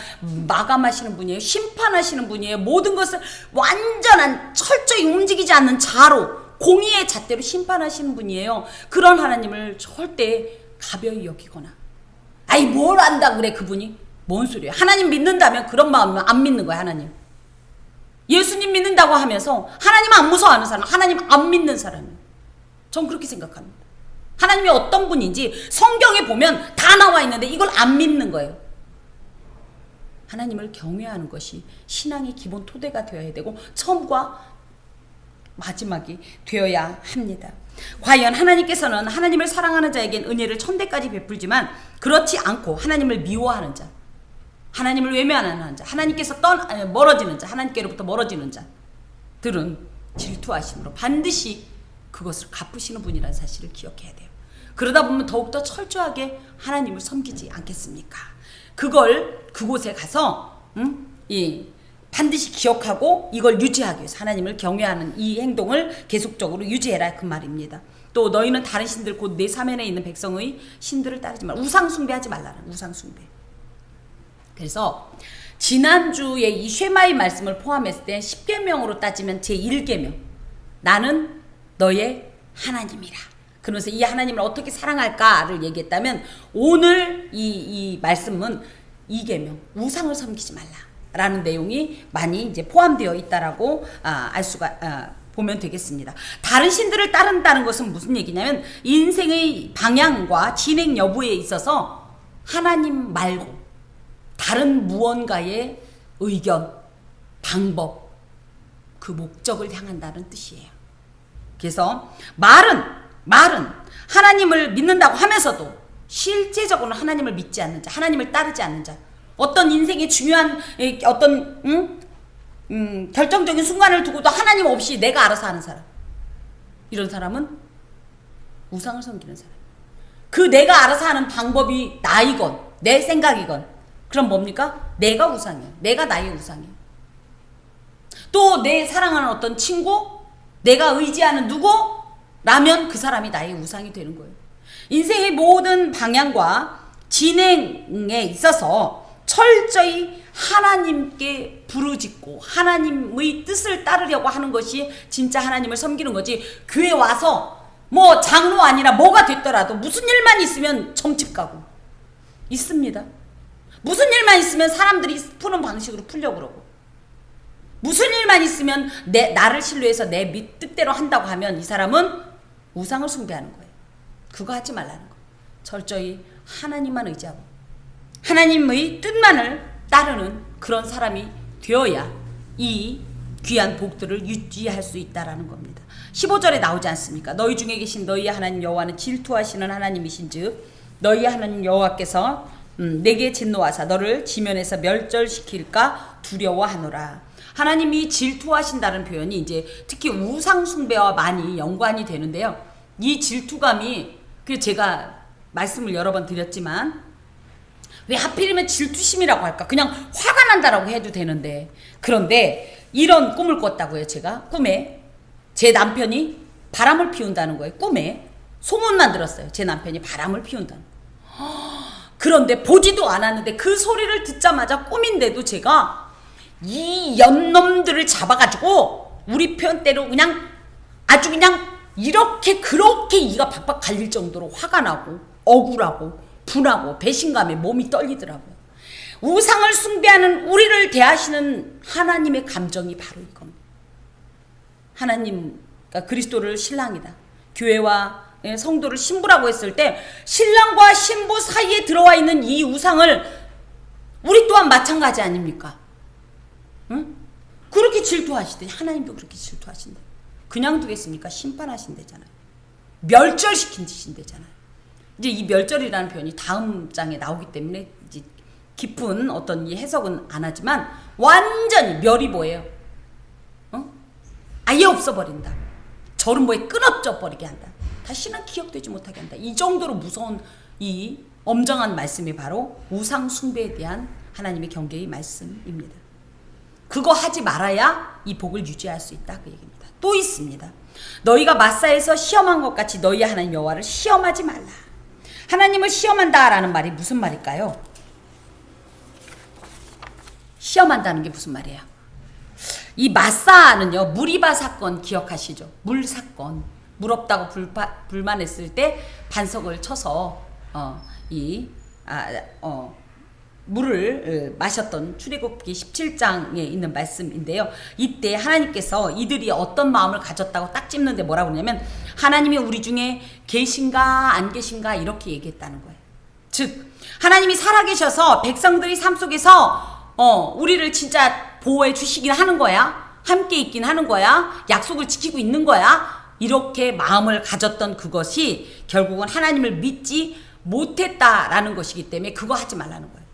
마감하시는 분이에요. 심판하시는 분이에요. 모든 것을 완전한 철저히 움직이지 않는 자로, 공의의 잣대로 심판하시는 분이에요. 그런 하나님을 절대 가벼이 여기거나, 아이 뭘 안다 그래 그분이? 뭔 소리야. 하나님 믿는다면 그런 마음이면 안 믿는 거야. 하나님 예수님 믿는다고 하면서 하나님 안 무서워하는 사람, 하나님 안 믿는 사람이에요. 전 그렇게 생각합니다. 하나님이 어떤 분인지 성경에 보면 다 나와 있는데 이걸 안 믿는 거예요. 하나님을 경외하는 것이 신앙의 기본 토대가 되어야 되고 처음과 마지막이 되어야 합니다. 과연 하나님께서는 하나님을 사랑하는 자에겐 은혜를 천대까지 베풀지만 그렇지 않고 하나님을 미워하는 자, 하나님을 외면하는 자, 하나님께서 멀어지는 자, 하나님께로부터 멀어지는 자들은 질투하심으로 반드시 그것을 갚으시는 분이라는 사실을 기억해야 돼요. 그러다 보면 더욱더 철저하게 하나님을 섬기지 않겠습니까? 그걸 그곳에 가서 반드시 기억하고 이걸 유지하기 위해서 하나님을 경외하는 이 행동을 계속적으로 유지해라 그 말입니다. 또 너희는 다른 신들 곧 내 사면에 있는 백성의 신들을 따르지 말라. 우상 숭배하지 말라는 우상 숭배. 그래서 지난주에 이 쉐마의 말씀을 포함했을 때 10계명으로 따지면 제1계명, 나는 너의 하나님이라. 그러면서 이 하나님을 어떻게 사랑할까를 얘기했다면 오늘 이 말씀은 2계명, 우상을 섬기지 말라라는 내용이 많이 이제 포함되어 있다라고 알 수가 보면 되겠습니다. 다른 신들을 따른다는 것은 무슨 얘기냐면 인생의 방향과 진행 여부에 있어서 하나님 말고 다른 무언가의 의견, 방법, 그 목적을 향한다는 뜻이에요. 그래서 말은 하나님을 믿는다고 하면서도 실제적으로는 하나님을 믿지 않는 자, 하나님을 따르지 않는 자, 어떤 인생의 중요한 어떤 결정적인 순간을 두고도 하나님 없이 내가 알아서 하는 사람, 이런 사람은 우상을 섬기는 사람. 그 내가 알아서 하는 방법이 나이건 내 생각이건 그럼 뭡니까? 내가 우상이야. 내가 나의 우상이야. 또 내 사랑하는 어떤 친구, 내가 의지하는 누구라면 그 사람이 나의 우상이 되는 거예요. 인생의 모든 방향과 진행에 있어서 철저히 하나님께 부르짖고 하나님의 뜻을 따르려고 하는 것이 진짜 하나님을 섬기는 거지. 교회 와서 뭐 장로 아니라 뭐가 됐더라도 무슨 일만 있으면 점집 가고 있습니다. 무슨 일만 있으면 사람들이 푸는 방식으로 풀려고 그러고, 무슨 일만 있으면 나를 신뢰해서 내 뜻대로 한다고 하면 이 사람은 우상을 숭배하는 거예요. 그거 하지 말라는 거예요. 철저히 하나님만 의지하고 하나님의 뜻만을 따르는 그런 사람이 되어야 이 귀한 복들을 유지할 수 있다라는 겁니다. 15절에 나오지 않습니까? 너희 중에 계신 너희의 하나님 여호와는 질투하시는 하나님이신즉 너희의 하나님 여호와께서 내게 진노하사 너를 지면에서 멸절시킬까 두려워하노라. 하나님이 질투하신다는 표현이 이제 특히 우상 숭배와 많이 연관이 되는데요. 이 질투감이, 그래서 제가 말씀을 여러 번 드렸지만 왜 하필이면 질투심이라고 할까? 그냥 화가 난다라고 해도 되는데, 그런데 이런 꿈을 꿨다고요. 제가 꿈에 제 남편이 바람을 피운다는 거예요. 꿈에 소문만 들었어요. 제 남편이 바람을 피운다는 거예요. 그런데 보지도 않았는데 그 소리를 듣자마자 꿈인데도 제가 이 연놈들을 잡아가지고 우리 표현대로 그냥 아주 그냥 그렇게 이가 박박 갈릴 정도로 화가 나고 억울하고 분하고 배신감에 몸이 떨리더라고요. 우상을 숭배하는 우리를 대하시는 하나님의 감정이 바로 이겁니다. 하나님, 그러니까 그리스도를 신랑이다. 교회와 성도를 신부라고 했을 때 신랑과 신부 사이에 들어와 있는 이 우상을 우리 또한 마찬가지 아닙니까? 응? 그렇게 질투하시대. 하나님도 그렇게 질투하신대. 그냥 두겠습니까? 심판하신대잖아요. 멸절시킨 짓인대잖아요. 이제 이 멸절이라는 표현이 다음 장에 나오기 때문에 이제 깊은 어떤 이 해석은 안 하지만 완전히 멸이 뭐예요? 아예 없어버린다. 저를 뭐에 끊어져 버리게 한다. 다시는 기억되지 못하게 한다. 이 정도로 무서운 이 엄정한 말씀이 바로 우상 숭배에 대한 하나님의 경계의 말씀입니다. 그거 하지 말아야 이 복을 유지할 수 있다. 그 얘기입니다. 또 있습니다. 너희가 마사에서 시험한 것 같이 너희 하나님 여호와를 시험하지 말라. 하나님을 시험한다라는 말이 무슨 말일까요? 시험한다는 게 무슨 말이에요? 이 마사는요, 무리바 사건 기억하시죠? 물 사건. 물 없다고 불만했을 때 반석을 쳐서 물을 마셨던 출애굽기 17장에 있는 말씀인데요. 이때 하나님께서 이들이 어떤 마음을 가졌다고 딱 찝는데 뭐라고 그러냐면 하나님이 우리 중에 계신가 안 계신가 이렇게 얘기했다는 거예요. 즉 하나님이 살아계셔서 백성들이 삶 속에서 우리를 진짜 보호해 주시긴 하는 거야. 함께 있긴 하는 거야. 약속을 지키고 있는 거야. 이렇게 마음을 가졌던 그것이 결국은 하나님을 믿지 못했다라는 것이기 때문에 그거 하지 말라는 거예요.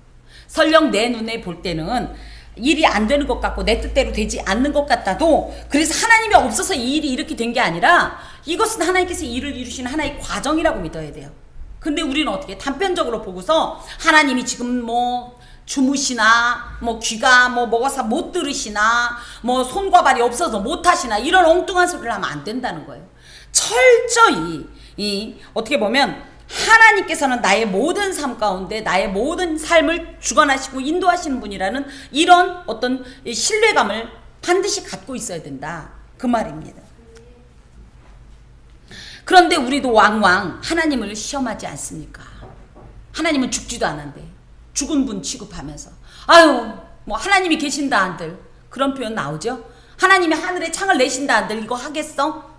설령 내 눈에 볼 때는 일이 안 되는 것 같고 내 뜻대로 되지 않는 것 같아도 그래서 하나님이 없어서 이 일이 이렇게 된 게 아니라 이것은 하나님께서 일을 이루시는 하나의 과정이라고 믿어야 돼요. 근데 우리는 어떻게 단편적으로 보고서 하나님이 지금 뭐 주무시나 뭐 귀가 뭐 먹어서 못 들으시나 뭐 손과 발이 없어서 못 하시나 이런 엉뚱한 소리를 하면 안 된다는 거예요. 철저히 어떻게 보면 하나님께서는 나의 모든 삶 가운데 나의 모든 삶을 주관하시고 인도하시는 분이라는 이런 어떤 신뢰감을 반드시 갖고 있어야 된다. 그 말입니다. 그런데 우리도 왕왕 하나님을 시험하지 않습니까? 하나님은 죽지도 않은데 죽은 분 취급하면서 아유 뭐 하나님이 계신다 한들 그런 표현 나오죠? 하나님이 하늘에 창을 내신다 한들 이거 하겠어?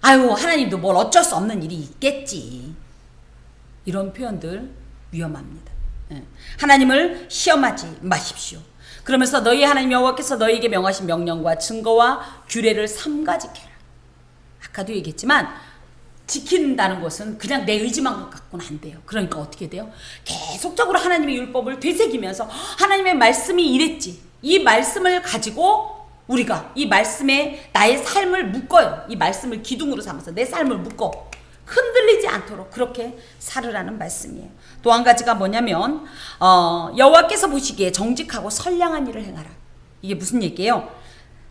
아유 하나님도 뭘 어쩔 수 없는 일이 있겠지. 이런 표현들 위험합니다. 하나님을 시험하지 마십시오. 그러면서 너희 하나님 여호와께서 너희에게 명하신 명령과 증거와 규례를 삼가 지켜라. 아까도 얘기했지만 지킨다는 것은 그냥 내 의지만 갖고는 안 돼요. 그러니까 어떻게 돼요? 계속적으로 하나님의 율법을 되새기면서 하나님의 말씀이 이랬지. 이 말씀을 가지고 우리가 이 말씀에 나의 삶을 묶어요. 이 말씀을 기둥으로 삼아서 내 삶을 묶어. 흔들리지 않도록 그렇게 살으라는 말씀이에요. 또 한 가지가 뭐냐면 여호와께서 보시기에 정직하고 선량한 일을 행하라. 이게 무슨 얘기예요?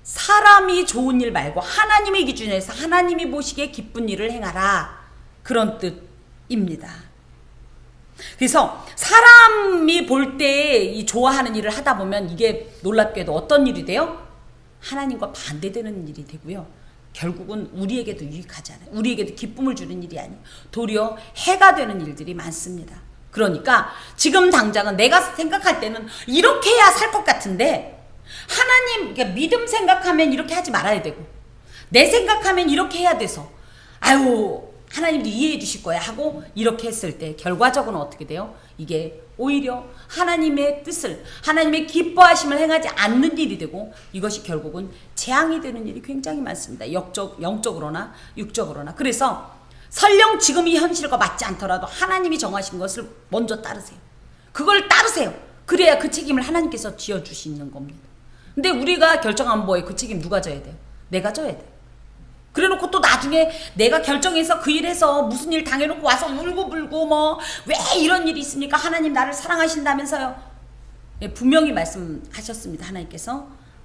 사람이 좋은 일 말고 하나님의 기준에서 하나님이 보시기에 기쁜 일을 행하라. 그런 뜻입니다. 그래서 사람이 볼 때 이 좋아하는 일을 하다 보면 이게 놀랍게도 어떤 일이 돼요? 하나님과 반대되는 일이 되고요. 결국은 우리에게도 유익하잖아요. 우리에게도 기쁨을 주는 일이 아니에요. 도리어 해가 되는 일들이 많습니다. 그러니까 지금 당장은 내가 생각할 때는 이렇게 해야 살 것 같은데 하나님 그러니까 믿음 생각하면 이렇게 하지 말아야 되고 내 생각하면 이렇게 해야 돼서 아유 하나님도 이해해 주실 거야 하고 이렇게 했을 때 결과적으로는 어떻게 돼요? 이게 오히려 하나님의 뜻을 하나님의 기뻐하심을 행하지 않는 일이 되고 이것이 결국은 재앙이 되는 일이 굉장히 많습니다. 영적으로나 육적으로나. 그래서 설령 지금 이 현실과 맞지 않더라도 하나님이 정하신 것을 먼저 따르세요. 그걸 따르세요. 그래야 그 책임을 하나님께서 지어주시는 겁니다. 근데 우리가 결정하면 뭐예요? 그 책임 누가 져야 돼요? 내가 져야 돼요. 그래놓고 또 나중에 내가 결정해서 그 일해서 무슨 일 당해놓고 와서 울고불고 뭐 왜 이런 일이 있습니까? 하나님 나를 사랑하신다면서요. 예, 분명히 말씀하셨습니다.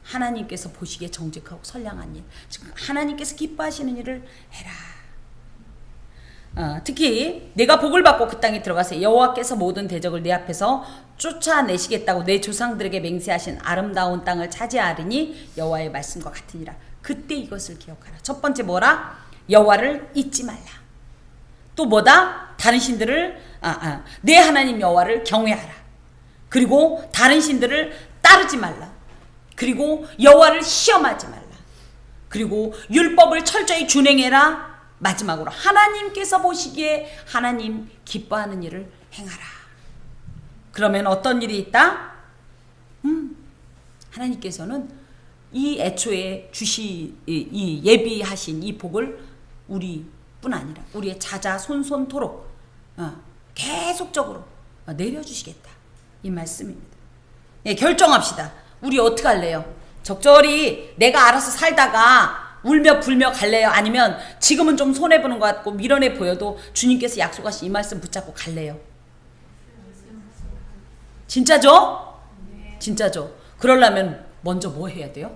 하나님께서 보시기에 정직하고 선량한 일, 즉 하나님께서 기뻐하시는 일을 해라. 특히 내가 복을 받고 그 땅에 들어가서 여호와께서 모든 대적을 내 앞에서 쫓아내시겠다고 내 조상들에게 맹세하신 아름다운 땅을 차지하리니 여호와의 말씀과 같으니라. 그때 이것을 기억하라. 첫 번째 뭐라? 여호와를 잊지 말라. 또 뭐다? 다른 신들을 내 하나님 여호와를 경외하라. 그리고 다른 신들을 따르지 말라. 그리고 여호와를 시험하지 말라. 그리고 율법을 철저히 준행해라. 마지막으로 하나님께서 보시기에 하나님 기뻐하는 일을 행하라. 그러면 어떤 일이 있다? 하나님께서는 이 애초에 이 예비하신 이 복을 우리뿐 아니라 우리의 자자손손토록 계속적으로 내려주시겠다. 이 말씀입니다. 예, 결정합시다. 우리 어떻게 할래요? 적절히 내가 알아서 살다가 울며 불며 갈래요? 아니면 지금은 좀 손해보는 것 같고 미련해 보여도 주님께서 약속하신 이 말씀 붙잡고 갈래요? 진짜죠? 진짜죠? 그러려면 먼저 뭐 해야 돼요?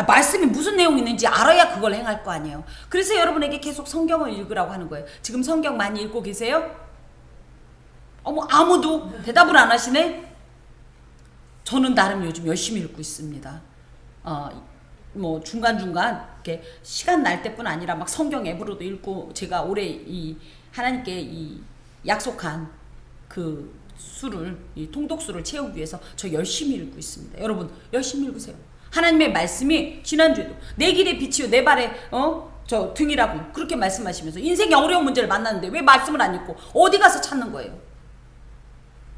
말씀이 무슨 내용이 있는지 알아야 그걸 행할 거 아니에요. 그래서 여러분에게 계속 성경을 읽으라고 하는 거예요. 지금 성경 많이 읽고 계세요? 아무도 대답을 안 하시네? 저는 나름 요즘 열심히 읽고 있습니다. 뭐 중간중간 이렇게 시간 날 때뿐 아니라 막 성경 앱으로도 읽고, 제가 올해 이 하나님께 이 약속한 그 수를, 이 통독수를 채우기 위해서 저 열심히 읽고 있습니다. 여러분 열심히 읽으세요. 하나님의 말씀이 지난주에도 내 길의 빛이요 내 발의 저 등이라고 그렇게 말씀하시면서 인생의 어려운 문제를 만났는데 왜 말씀을 안 읽고 어디 가서 찾는 거예요?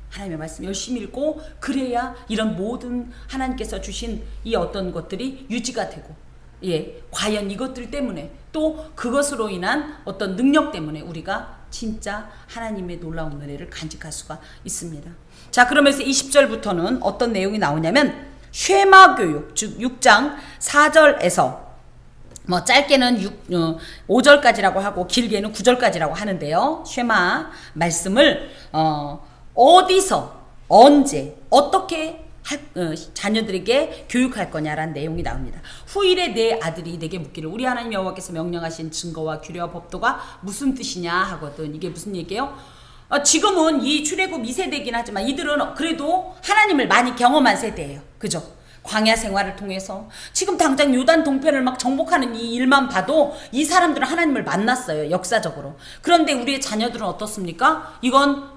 하나님의 말씀 열심히 읽고, 그래야 이런 모든 하나님께서 주신 이 어떤 것들이 유지가 되고, 예, 과연 이것들 때문에 또 그것으로 인한 어떤 능력 때문에 우리가 진짜 하나님의 놀라운 은혜를 간직할 수가 있습니다. 자, 그러면서 20절부터는 어떤 내용이 나오냐면 쉐마 교육, 즉 6장 4절에서 뭐 짧게는 5절까지라고 하고 길게는 9절까지라고 하는데요. 쉐마 말씀을 어디서 언제 어떻게 자녀들에게 교육할 거냐라는 내용이 나옵니다. 후일에 내 아들이 내게 묻기를 우리 하나님 여호와께서 명령하신 증거와 규례와 법도가 무슨 뜻이냐 하거든. 이게 무슨 얘기예요? 지금은 이 출애굽 2세대이긴 하지만 이들은 그래도 하나님을 많이 경험한 세대예요. 그죠? 광야 생활을 통해서 지금 당장 요단 동편을 막 정복하는 이 일만 봐도 이 사람들은 하나님을 만났어요. 역사적으로. 그런데 우리의 자녀들은 어떻습니까? 이건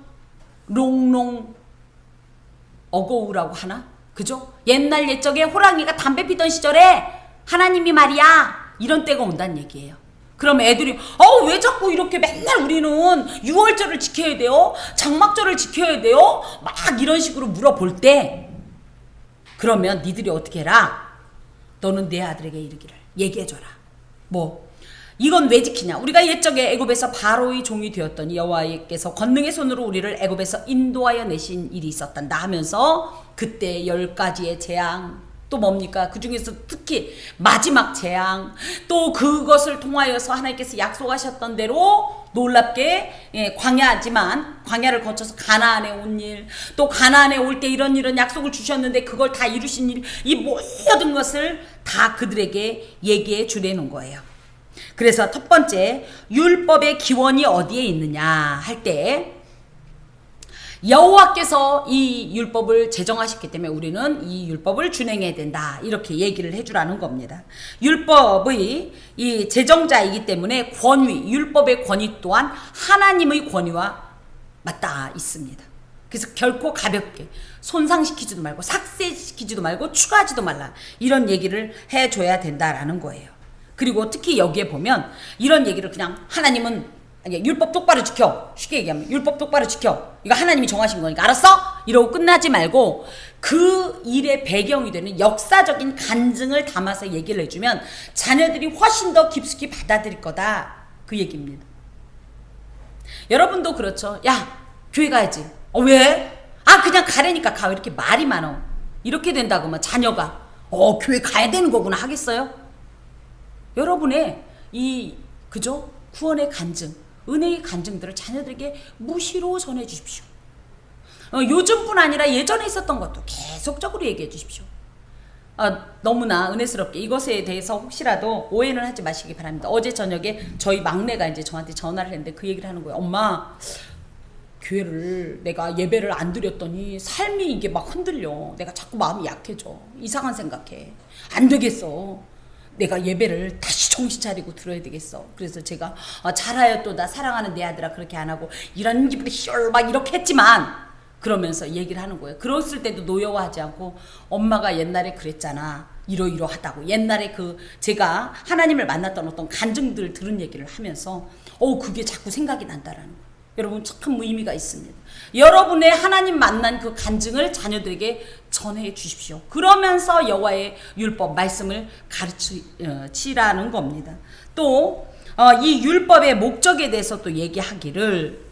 롱롱 어거우라고 하나? 그죠? 옛날 옛적에 호랑이가 담배 피던 시절에 하나님이 말이야 이런 때가 온다는 얘기예요. 그럼 애들이 왜 자꾸 이렇게 맨날 우리는 유월절을 지켜야 돼요? 장막절을 지켜야 돼요? 막 이런 식으로 물어볼 때, 그러면 니들이 어떻게 해라? 너는 내 아들에게 이르기를 얘기해줘라. 뭐 이건 왜 지키냐? 우리가 옛적에 애굽에서 바로의 종이 되었던 여호와께서 권능의 손으로 우리를 애굽에서 인도하여 내신 일이 있었단다 하면서 그때 10가지의 재앙, 또 뭡니까? 그 중에서 특히 마지막 재앙, 또 그것을 통하여서 하나님께서 약속하셨던 대로 놀랍게 광야지만 광야를 거쳐서 가나안에 온 일, 또 가나안에 올 때 이런 약속을 주셨는데 그걸 다 이루신 일, 이 모든 것을 다 그들에게 얘기해 주려는 거예요. 그래서 첫 번째, 율법의 기원이 어디에 있느냐 할 때 여호와께서 이 율법을 제정하셨기 때문에 우리는 이 율법을 준행해야 된다, 이렇게 얘기를 해주라는 겁니다. 율법의 이 제정자이기 때문에 권위, 율법의 권위 또한 하나님의 권위와 맞닿아 있습니다. 그래서 결코 가볍게 손상시키지도 말고 삭제시키지도 말고 추가하지도 말라, 이런 얘기를 해줘야 된다라는 거예요. 그리고 특히 여기에 보면 이런 얘기를 그냥 하나님은 율법 똑바로 지켜, 쉽게 얘기하면 율법 똑바로 지켜, 이거 하나님이 정하신 거니까 알았어? 이러고 끝나지 말고 그 일의 배경이 되는 역사적인 간증을 담아서 얘기를 해주면 자녀들이 훨씬 더 깊숙이 받아들일 거다, 그 얘기입니다. 여러분도 그렇죠. 야, 교회 가야지. 왜? 그냥 가라니까 가. 왜 이렇게 말이 많어? 이렇게 된다고 막 자녀가 교회 가야 되는 거구나 하겠어요? 여러분의 이 그죠? 구원의 간증, 은혜의 간증들을 자녀들에게 무시로 전해 주십시오. 요즘뿐 아니라 예전에 있었던 것도 계속적으로 얘기해 주십시오. 너무나 은혜스럽게 이것에 대해서 혹시라도 오해는 하지 마시기 바랍니다. 어제 저녁에 저희 막내가 이제 저한테 전화를 했는데 그 얘기를 하는 거예요. 엄마, 교회를 내가 예배를 안 드렸더니 삶이 이게 막 흔들려. 내가 자꾸 마음이 약해져. 이상한 생각해. 안 되겠어. 내가 예배를 다시 정신 차리고 들어야 되겠어. 그래서 제가 잘하였도다 사랑하는 내 아들아 그렇게 안 하고 이런 기분이 막 이렇게 했지만 그러면서 얘기를 하는 거예요. 그랬을 때도 노여워하지 않고 엄마가 옛날에 그랬잖아. 이러이러하다고. 옛날에 제가 하나님을 만났던 어떤 간증들을 들은 얘기를 하면서 그게 자꾸 생각이 난다라는 거예요. 여러분 참 의미가 있습니다. 여러분의 하나님 만난 그 간증을 자녀들에게 전해 주십시오. 그러면서 여호와의 율법 말씀을 가르치라는 겁니다. 또 이 율법의 목적에 대해서 또 얘기하기를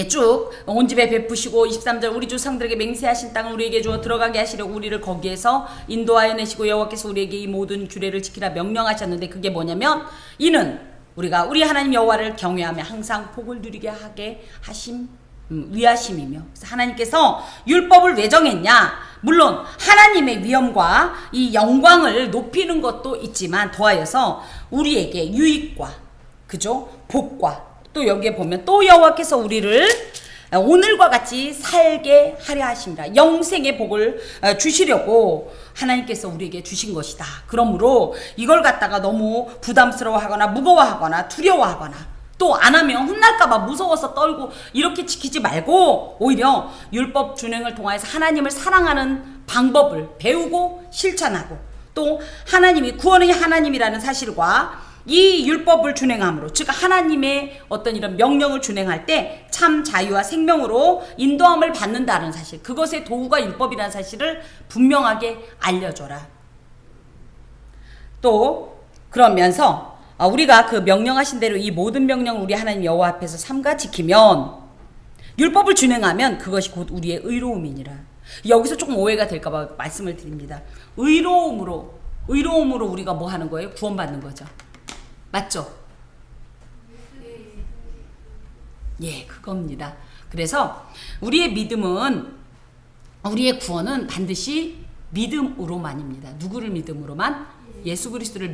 쭉 온 집에 베푸시고 23절 우리 조상들에게 맹세하신 땅을 우리에게 주어 들어가게 하시려고 우리를 거기에서 인도하여 내시고 여호와께서 우리에게 이 모든 규례를 지키라 명령하셨는데 그게 뭐냐면 이는 우리가 우리 하나님 여호와를 경외하며 항상 복을 누리게 하게 하심 위하심이며 그래서 하나님께서 율법을 왜 정했냐? 물론 하나님의 위엄과 이 영광을 높이는 것도 있지만 더하여서 우리에게 유익과 그죠? 복과 또 여기에 보면 또 여호와께서 우리를 오늘과 같이 살게 하려 하십니다. 영생의 복을 주시려고 하나님께서 우리에게 주신 것이다. 그러므로 이걸 갖다가 너무 부담스러워하거나 무거워하거나 두려워하거나 또 안 하면 혼날까봐 무서워서 떨고 이렇게 지키지 말고 오히려 율법 준행을 통해서 하나님을 사랑하는 방법을 배우고 실천하고 또 하나님이 구원의 하나님이라는 사실과 이 율법을 준행함으로 즉 하나님의 어떤 이런 명령을 준행할 때 참 자유와 생명으로 인도함을 받는다는 사실 그것의 도구가 율법이라는 사실을 분명하게 알려줘라. 또 그러면서 우리가 그 명령하신 대로 이 모든 명령을 우리 하나님 여호와 앞에서 삼가 지키면 율법을 준행하면 그것이 곧 우리의 의로움이니라. 여기서 조금 오해가 될까봐 말씀을 드립니다. 의로움으로 우리가 뭐 하는 거예요? 구원받는 거죠. 맞죠? 예, 그겁니다. 그래서 우리의 구원은 반드시 믿음으로만입니다. 누구를 믿음으로만? 예수 그리스도를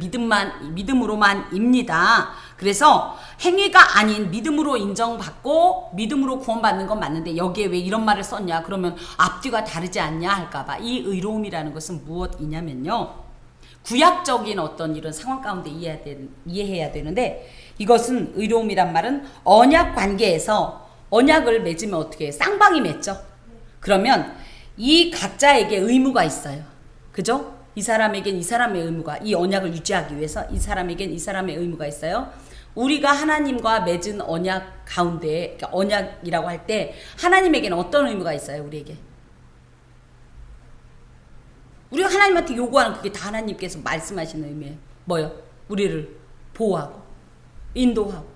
믿음으로만입니다. 그래서 행위가 아닌 믿음으로 인정받고 믿음으로 구원받는 건 맞는데 여기에 왜 이런 말을 썼냐? 그러면 앞뒤가 다르지 않냐 할까봐. 이 의로움이라는 것은 무엇이냐면요. 구약적인 어떤 이런 상황 가운데 이해해야 되는데 이것은 의로움이란 말은 언약 관계에서 언약을 맺으면 어떻게 해요? 쌍방이 맺죠. 그러면 이 각자에게 의무가 있어요. 그죠? 이 사람에겐 이 사람의 의무가 이 언약을 유지하기 위해서 이 사람에겐 이 사람의 의무가 있어요. 우리가 하나님과 맺은 언약 가운데 그러니까 언약이라고 할 때 하나님에게는 어떤 의무가 있어요? 우리가 하나님한테 요구하는 그게 다 하나님께서 말씀하시는 의미예요. 뭐요? 우리를 보호하고 인도하고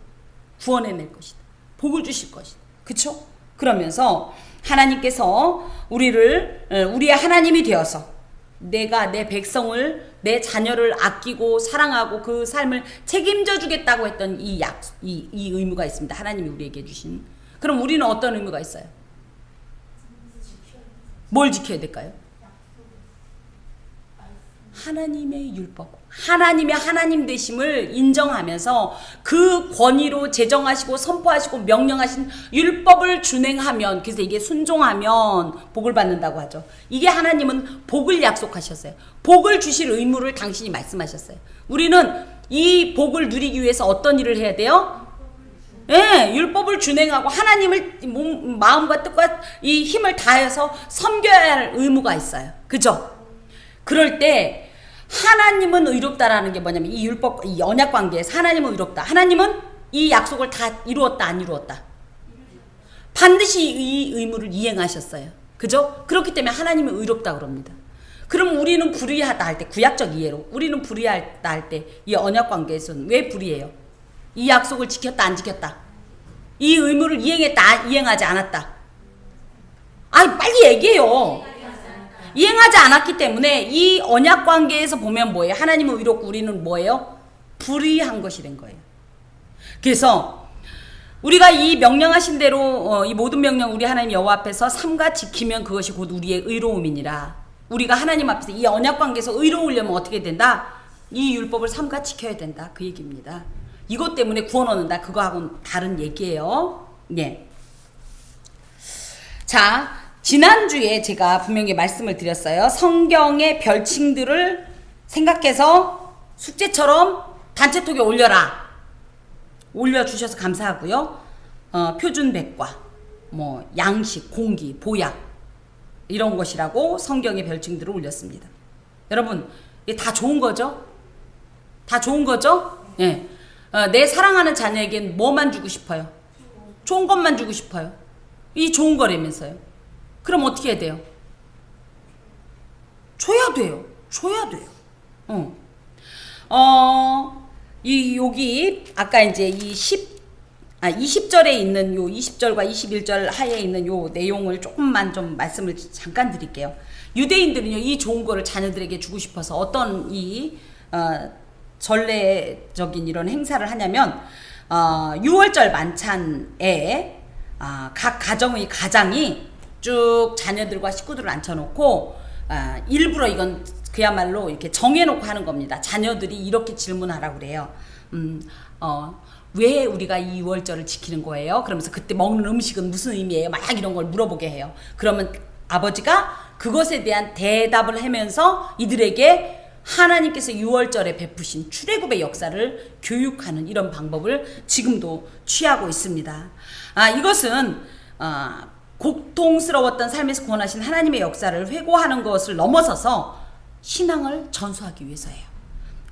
구원해낼 것이다. 복을 주실 것이다. 그쵸? 그러면서 하나님께서 우리의 하나님이 되어서 내가 내 백성을 내 자녀를 아끼고 사랑하고 그 삶을 책임져 주겠다고 했던 이 의무가 있습니다. 하나님이 우리에게 주신. 그럼 우리는 어떤 의무가 있어요? 뭘 지켜야 될까요? 하나님의 율법, 하나님의 하나님 되심을 인정하면서 그 권위로 제정하시고 선포하시고 명령하신 율법을 준행하면 그래서 이게 순종하면 복을 받는다고 하죠. 이게 하나님은 복을 약속하셨어요. 복을 주실 의무를 당신이 말씀하셨어요. 우리는 이 복을 누리기 위해서 어떤 일을 해야 돼요? 예, 율법을 준행하고 하나님을 마음과 뜻과 이 힘을 다해서 섬겨야 할 의무가 있어요. 그죠? 그럴 때 하나님은 의롭다라는 게 뭐냐면 이 율법, 이 언약 관계에서 하나님은 의롭다. 하나님은 이 약속을 다 이루었다, 안 이루었다? 반드시 이 의무를 이행하셨어요. 그죠? 그렇기 때문에 하나님은 의롭다 그럽니다. 그럼 우리는 불의하다 할 때, 구약적 이해로 우리는 불의하다 할 때 이 언약 관계에서는 왜 불의해요? 이 약속을 지켰다, 안 지켰다? 이 의무를 이행했다, 이행하지 않았다? 아니, 빨리 얘기해요. 이행하지 않았기 때문에 이 언약 관계에서 보면 뭐예요? 하나님은 의롭고 우리는 뭐예요? 불의한 것이 된 거예요. 그래서 우리가 이 명령하신 대로 이 모든 명령 우리 하나님 여호와 앞에서 삼가 지키면 그것이 곧 우리의 의로움이니라. 우리가 하나님 앞에서 이 언약 관계에서 의로우려면 어떻게 된다? 이 율법을 삼가 지켜야 된다. 그 얘기입니다. 이것 때문에 구원 얻는다. 그거하고는 다른 얘기예요. 예. 자, 지난주에 제가 분명히 말씀을 드렸어요. 성경의 별칭들을 생각해서 숙제처럼 단체톡에 올려라. 올려주셔서 감사하고요. 표준 백과 뭐 양식, 공기, 보약 이런 것이라고 성경의 별칭들을 올렸습니다. 여러분, 이게 다 좋은 거죠? 다 좋은 거죠? 예. 내 사랑하는 자녀에겐 뭐만 주고 싶어요? 좋은 것만 주고 싶어요. 이 좋은 거라면서요. 그럼 어떻게 해야 돼요? 줘야 돼요. 줘야 돼요. 여기 아까 이제 이 20절에 있는 요 20절과 21절 하에 있는 요 내용을 조금만 좀 말씀을 잠깐 드릴게요. 유대인들은요, 이 좋은 거를 자녀들에게 주고 싶어서 어떤 전례적인 이런 행사를 하냐면, 6월절 만찬에 각 가정의 가장이 쭉 자녀들과 식구들을 앉혀놓고, 일부러 이건 그야말로 이렇게 정해놓고 하는 겁니다. 자녀들이 이렇게 질문하라고 그래요. 왜 우리가 이 6월절을 지키는 거예요? 그러면서 그때 먹는 음식은 무슨 의미예요? 막 이런 걸 물어보게 해요. 그러면 아버지가 그것에 대한 대답을 하면서 이들에게 하나님께서 6월절에 베푸신 출애굽의 역사를 교육하는 이런 방법을 지금도 취하고 있습니다. 이것은 고통스러웠던 삶에서 구원하신 하나님의 역사를 회고하는 것을 넘어서서 신앙을 전수하기 위해서예요.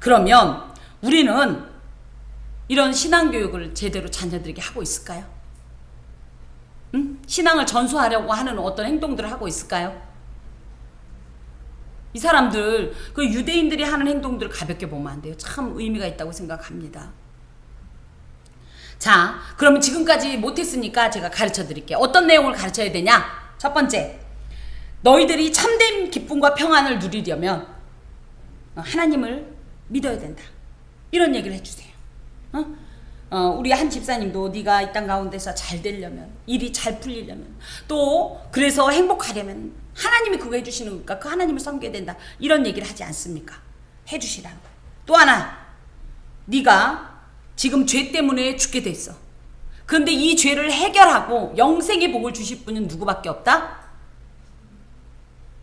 그러면 우리는 이런 신앙교육을 제대로 자녀들에게 하고 있을까요? 신앙을 전수하려고 하는 어떤 행동들을 하고 있을까요? 이 사람들, 그 유대인들이 하는 행동들을 가볍게 보면 안 돼요. 참 의미가 있다고 생각합니다. 자, 그러면 지금까지 못했으니까 제가 가르쳐 드릴게요. 어떤 내용을 가르쳐야 되냐? 첫 번째, 너희들이 참된 기쁨과 평안을 누리려면 하나님을 믿어야 된다. 이런 얘기를 해주세요. 우리 한 집사님도 네가 이 땅 가운데서 잘 되려면, 일이 잘 풀리려면, 또 그래서 행복하려면 하나님이 그거 해주시는 거니까 그 하나님을 섬겨야 된다. 이런 얘기를 하지 않습니까? 해주시라고. 또 하나, 네가 지금 죄 때문에 죽게 됐어. 그런데 이 죄를 해결하고 영생의 복을 주실 분은 누구밖에 없다?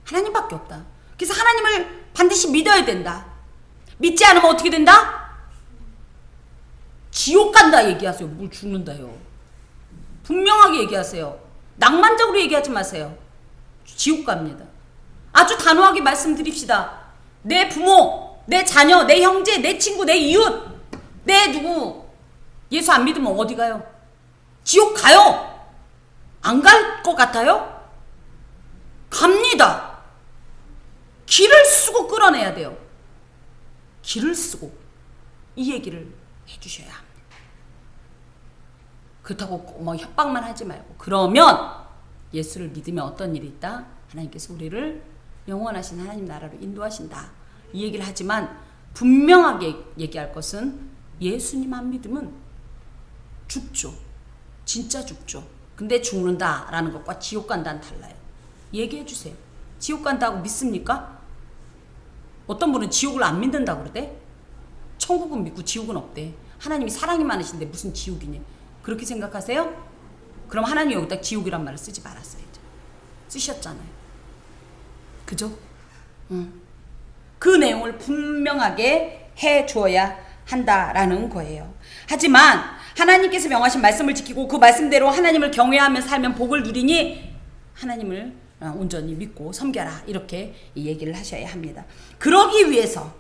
하나님밖에 없다. 그래서 하나님을 반드시 믿어야 된다. 믿지 않으면 어떻게 된다? 지옥 간다 얘기하세요. 뭘 죽는다요. 분명하게 얘기하세요. 낭만적으로 얘기하지 마세요. 지옥 갑니다. 아주 단호하게 말씀드립시다. 내 부모, 내 자녀, 내 형제, 내 친구, 내 이웃, 내 누구 예수 안 믿으면 어디 가요? 지옥 가요? 안 갈 것 같아요? 갑니다. 길을 쓰고 끌어내야 돼요. 길을 쓰고 이 얘기를 해주셔야 합니다. 그렇다고 뭐 협박만 하지 말고, 그러면 예수를 믿으면 어떤 일이 있다? 하나님께서 우리를 영원하신 하나님 나라로 인도하신다. 이 얘기를 하지만 분명하게 얘기할 것은 예수님 안 믿으면 죽죠. 진짜 죽죠. 근데 죽는다라는 것과 지옥 간다는 달라요. 얘기해 주세요. 지옥 간다고 믿습니까? 어떤 분은 지옥을 안 믿는다고 그러대? 천국은 믿고 지옥은 없대. 하나님이 사랑이 많으신데 무슨 지옥이냐? 그렇게 생각하세요? 그럼 하나님이 여기다 지옥이란 말을 쓰지 말았어야죠. 쓰셨잖아요. 그죠? 그 내용을 분명하게 해주어야 한다라는 거예요. 하지만 하나님께서 명하신 말씀을 지키고 그 말씀대로 하나님을 경외하며 살면 복을 누리니 하나님을 온전히 믿고 섬겨라. 이렇게 얘기를 하셔야 합니다. 그러기 위해서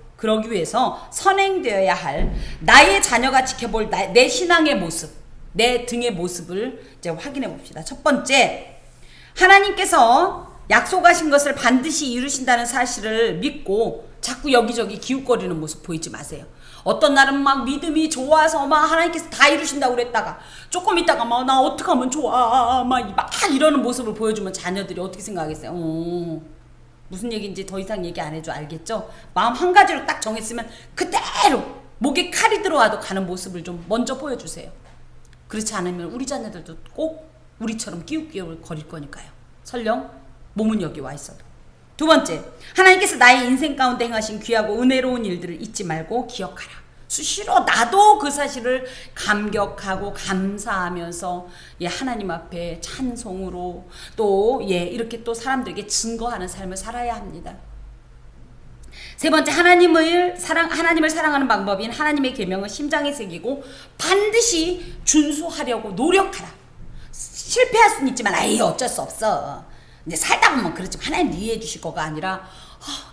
선행되어야 할 나의 자녀가 지켜볼 내 신앙의 모습, 내 등의 모습을 이제 확인해 봅시다. 첫 번째, 하나님께서 약속하신 것을 반드시 이루신다는 사실을 믿고 자꾸 여기저기 기웃거리는 모습 보이지 마세요. 어떤 날은 막 믿음이 좋아서 막 하나님께서 다 이루신다고 그랬다가 조금 있다가 막 나 어떻게 하면 좋아 막 이러는 모습을 보여주면 자녀들이 어떻게 생각하겠어요? 무슨 얘기인지 더 이상 얘기 안 해줘. 알겠죠? 마음 한 가지로 딱 정했으면 그대로 목에 칼이 들어와도 가는 모습을 좀 먼저 보여주세요. 그렇지 않으면 우리 자녀들도 꼭 우리처럼 끼웃끼웃거릴 거니까요. 설령 몸은 여기 와 있어도. 두 번째, 하나님께서 나의 인생 가운데 행하신 귀하고 은혜로운 일들을 잊지 말고 기억하라. 수시로 나도 그 사실을 감격하고 감사하면서 하나님 앞에 찬송으로 또 이렇게 또 사람들에게 증거하는 삶을 살아야 합니다. 세 번째, 하나님을 사랑하는 방법인 하나님의 계명을 심장에 새기고 반드시 준수하려고 노력하라. 실패할 수는 있지만 아이 어쩔 수 없어. 이제 살다 보면 그렇지만 하나님 이해해 주실 거가 아니라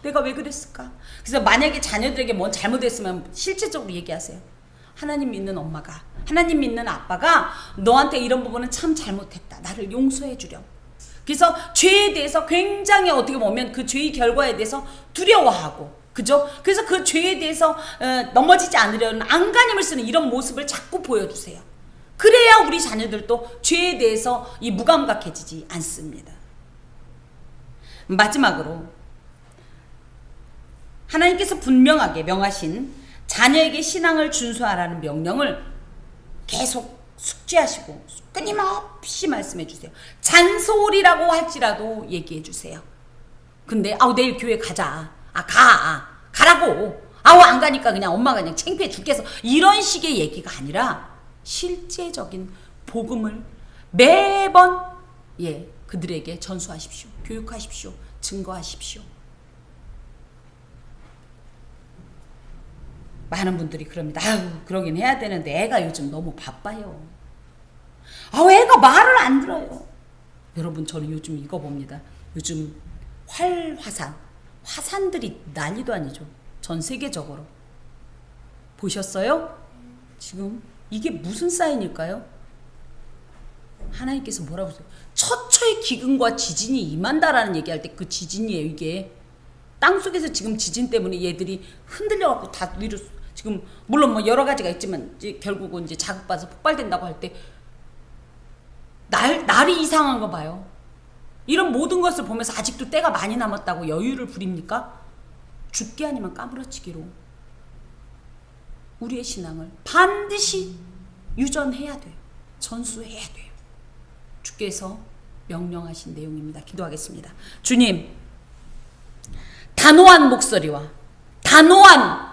내가 왜 그랬을까? 그래서 만약에 자녀들에게 뭔 잘못했으면 실질적으로 얘기하세요. 하나님 믿는 엄마가, 하나님 믿는 아빠가 너한테 이런 부분은 참 잘못했다. 나를 용서해 주렴. 그래서 죄에 대해서 굉장히 어떻게 보면 그 죄의 결과에 대해서 두려워하고, 그죠? 그래서 그 죄에 대해서 넘어지지 않으려는 안간힘을 쓰는 이런 모습을 자꾸 보여주세요. 그래야 우리 자녀들도 죄에 대해서 이 무감각해지지 않습니다. 마지막으로 하나님께서 분명하게 명하신 자녀에게 신앙을 준수하라는 명령을 계속 숙지하시고 끊임없이 말씀해 주세요. 잔소리라고 할지라도 얘기해 주세요. 근데 내일 교회 가자. 가라고. 안 가니까 그냥 엄마가 그냥 창피해 죽겠어. 이런 식의 얘기가 아니라 실제적인 복음을 매번 그들에게 전수하십시오. 교육하십시오. 증거하십시오. 많은 분들이 그럽니다. 그러긴 해야 되는데 애가 요즘 너무 바빠요. 애가 말을 안 들어요. 여러분, 저는 요즘 이거 봅니다. 요즘 화산들이 난리도 아니죠. 전 세계적으로. 보셨어요? 지금 이게 무슨 사인일까요? 하나님께서 뭐라고 했어요? 처처의 기근과 지진이 임한다라는 얘기할 때 그 지진이에요. 이게 땅속에서 지금 지진 때문에 얘들이 흔들려갖고 다 위로, 지금 물론 뭐 여러 가지가 있지만 이제 결국은 이제 자극받아서 폭발된다고 할 때 날이 이상한 거 봐요. 이런 모든 것을 보면서 아직도 때가 많이 남았다고 여유를 부립니까? 죽게 아니면 까무러치기로 우리의 신앙을 반드시 유전해야 돼요. 전수해야 돼요. 주께서 명령하신 내용입니다. 기도하겠습니다. 주님, 단호한 목소리와 단호한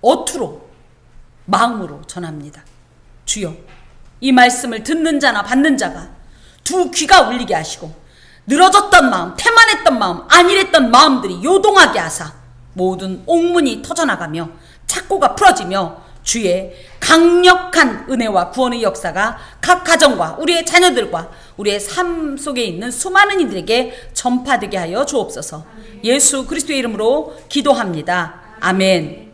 어투로, 마음으로 전합니다. 주여, 이 말씀을 듣는 자나 받는 자가 두 귀가 울리게 하시고 늘어졌던 마음, 태만했던 마음, 안일했던 마음들이 요동하게 하사 모든 옥문이 터져나가며 착고가 풀어지며 주의 강력한 은혜와 구원의 역사가 각 가정과 우리의 자녀들과 우리의 삶 속에 있는 수많은 이들에게 전파되게 하여 주옵소서. 예수 그리스도의 이름으로 기도합니다. 아멘.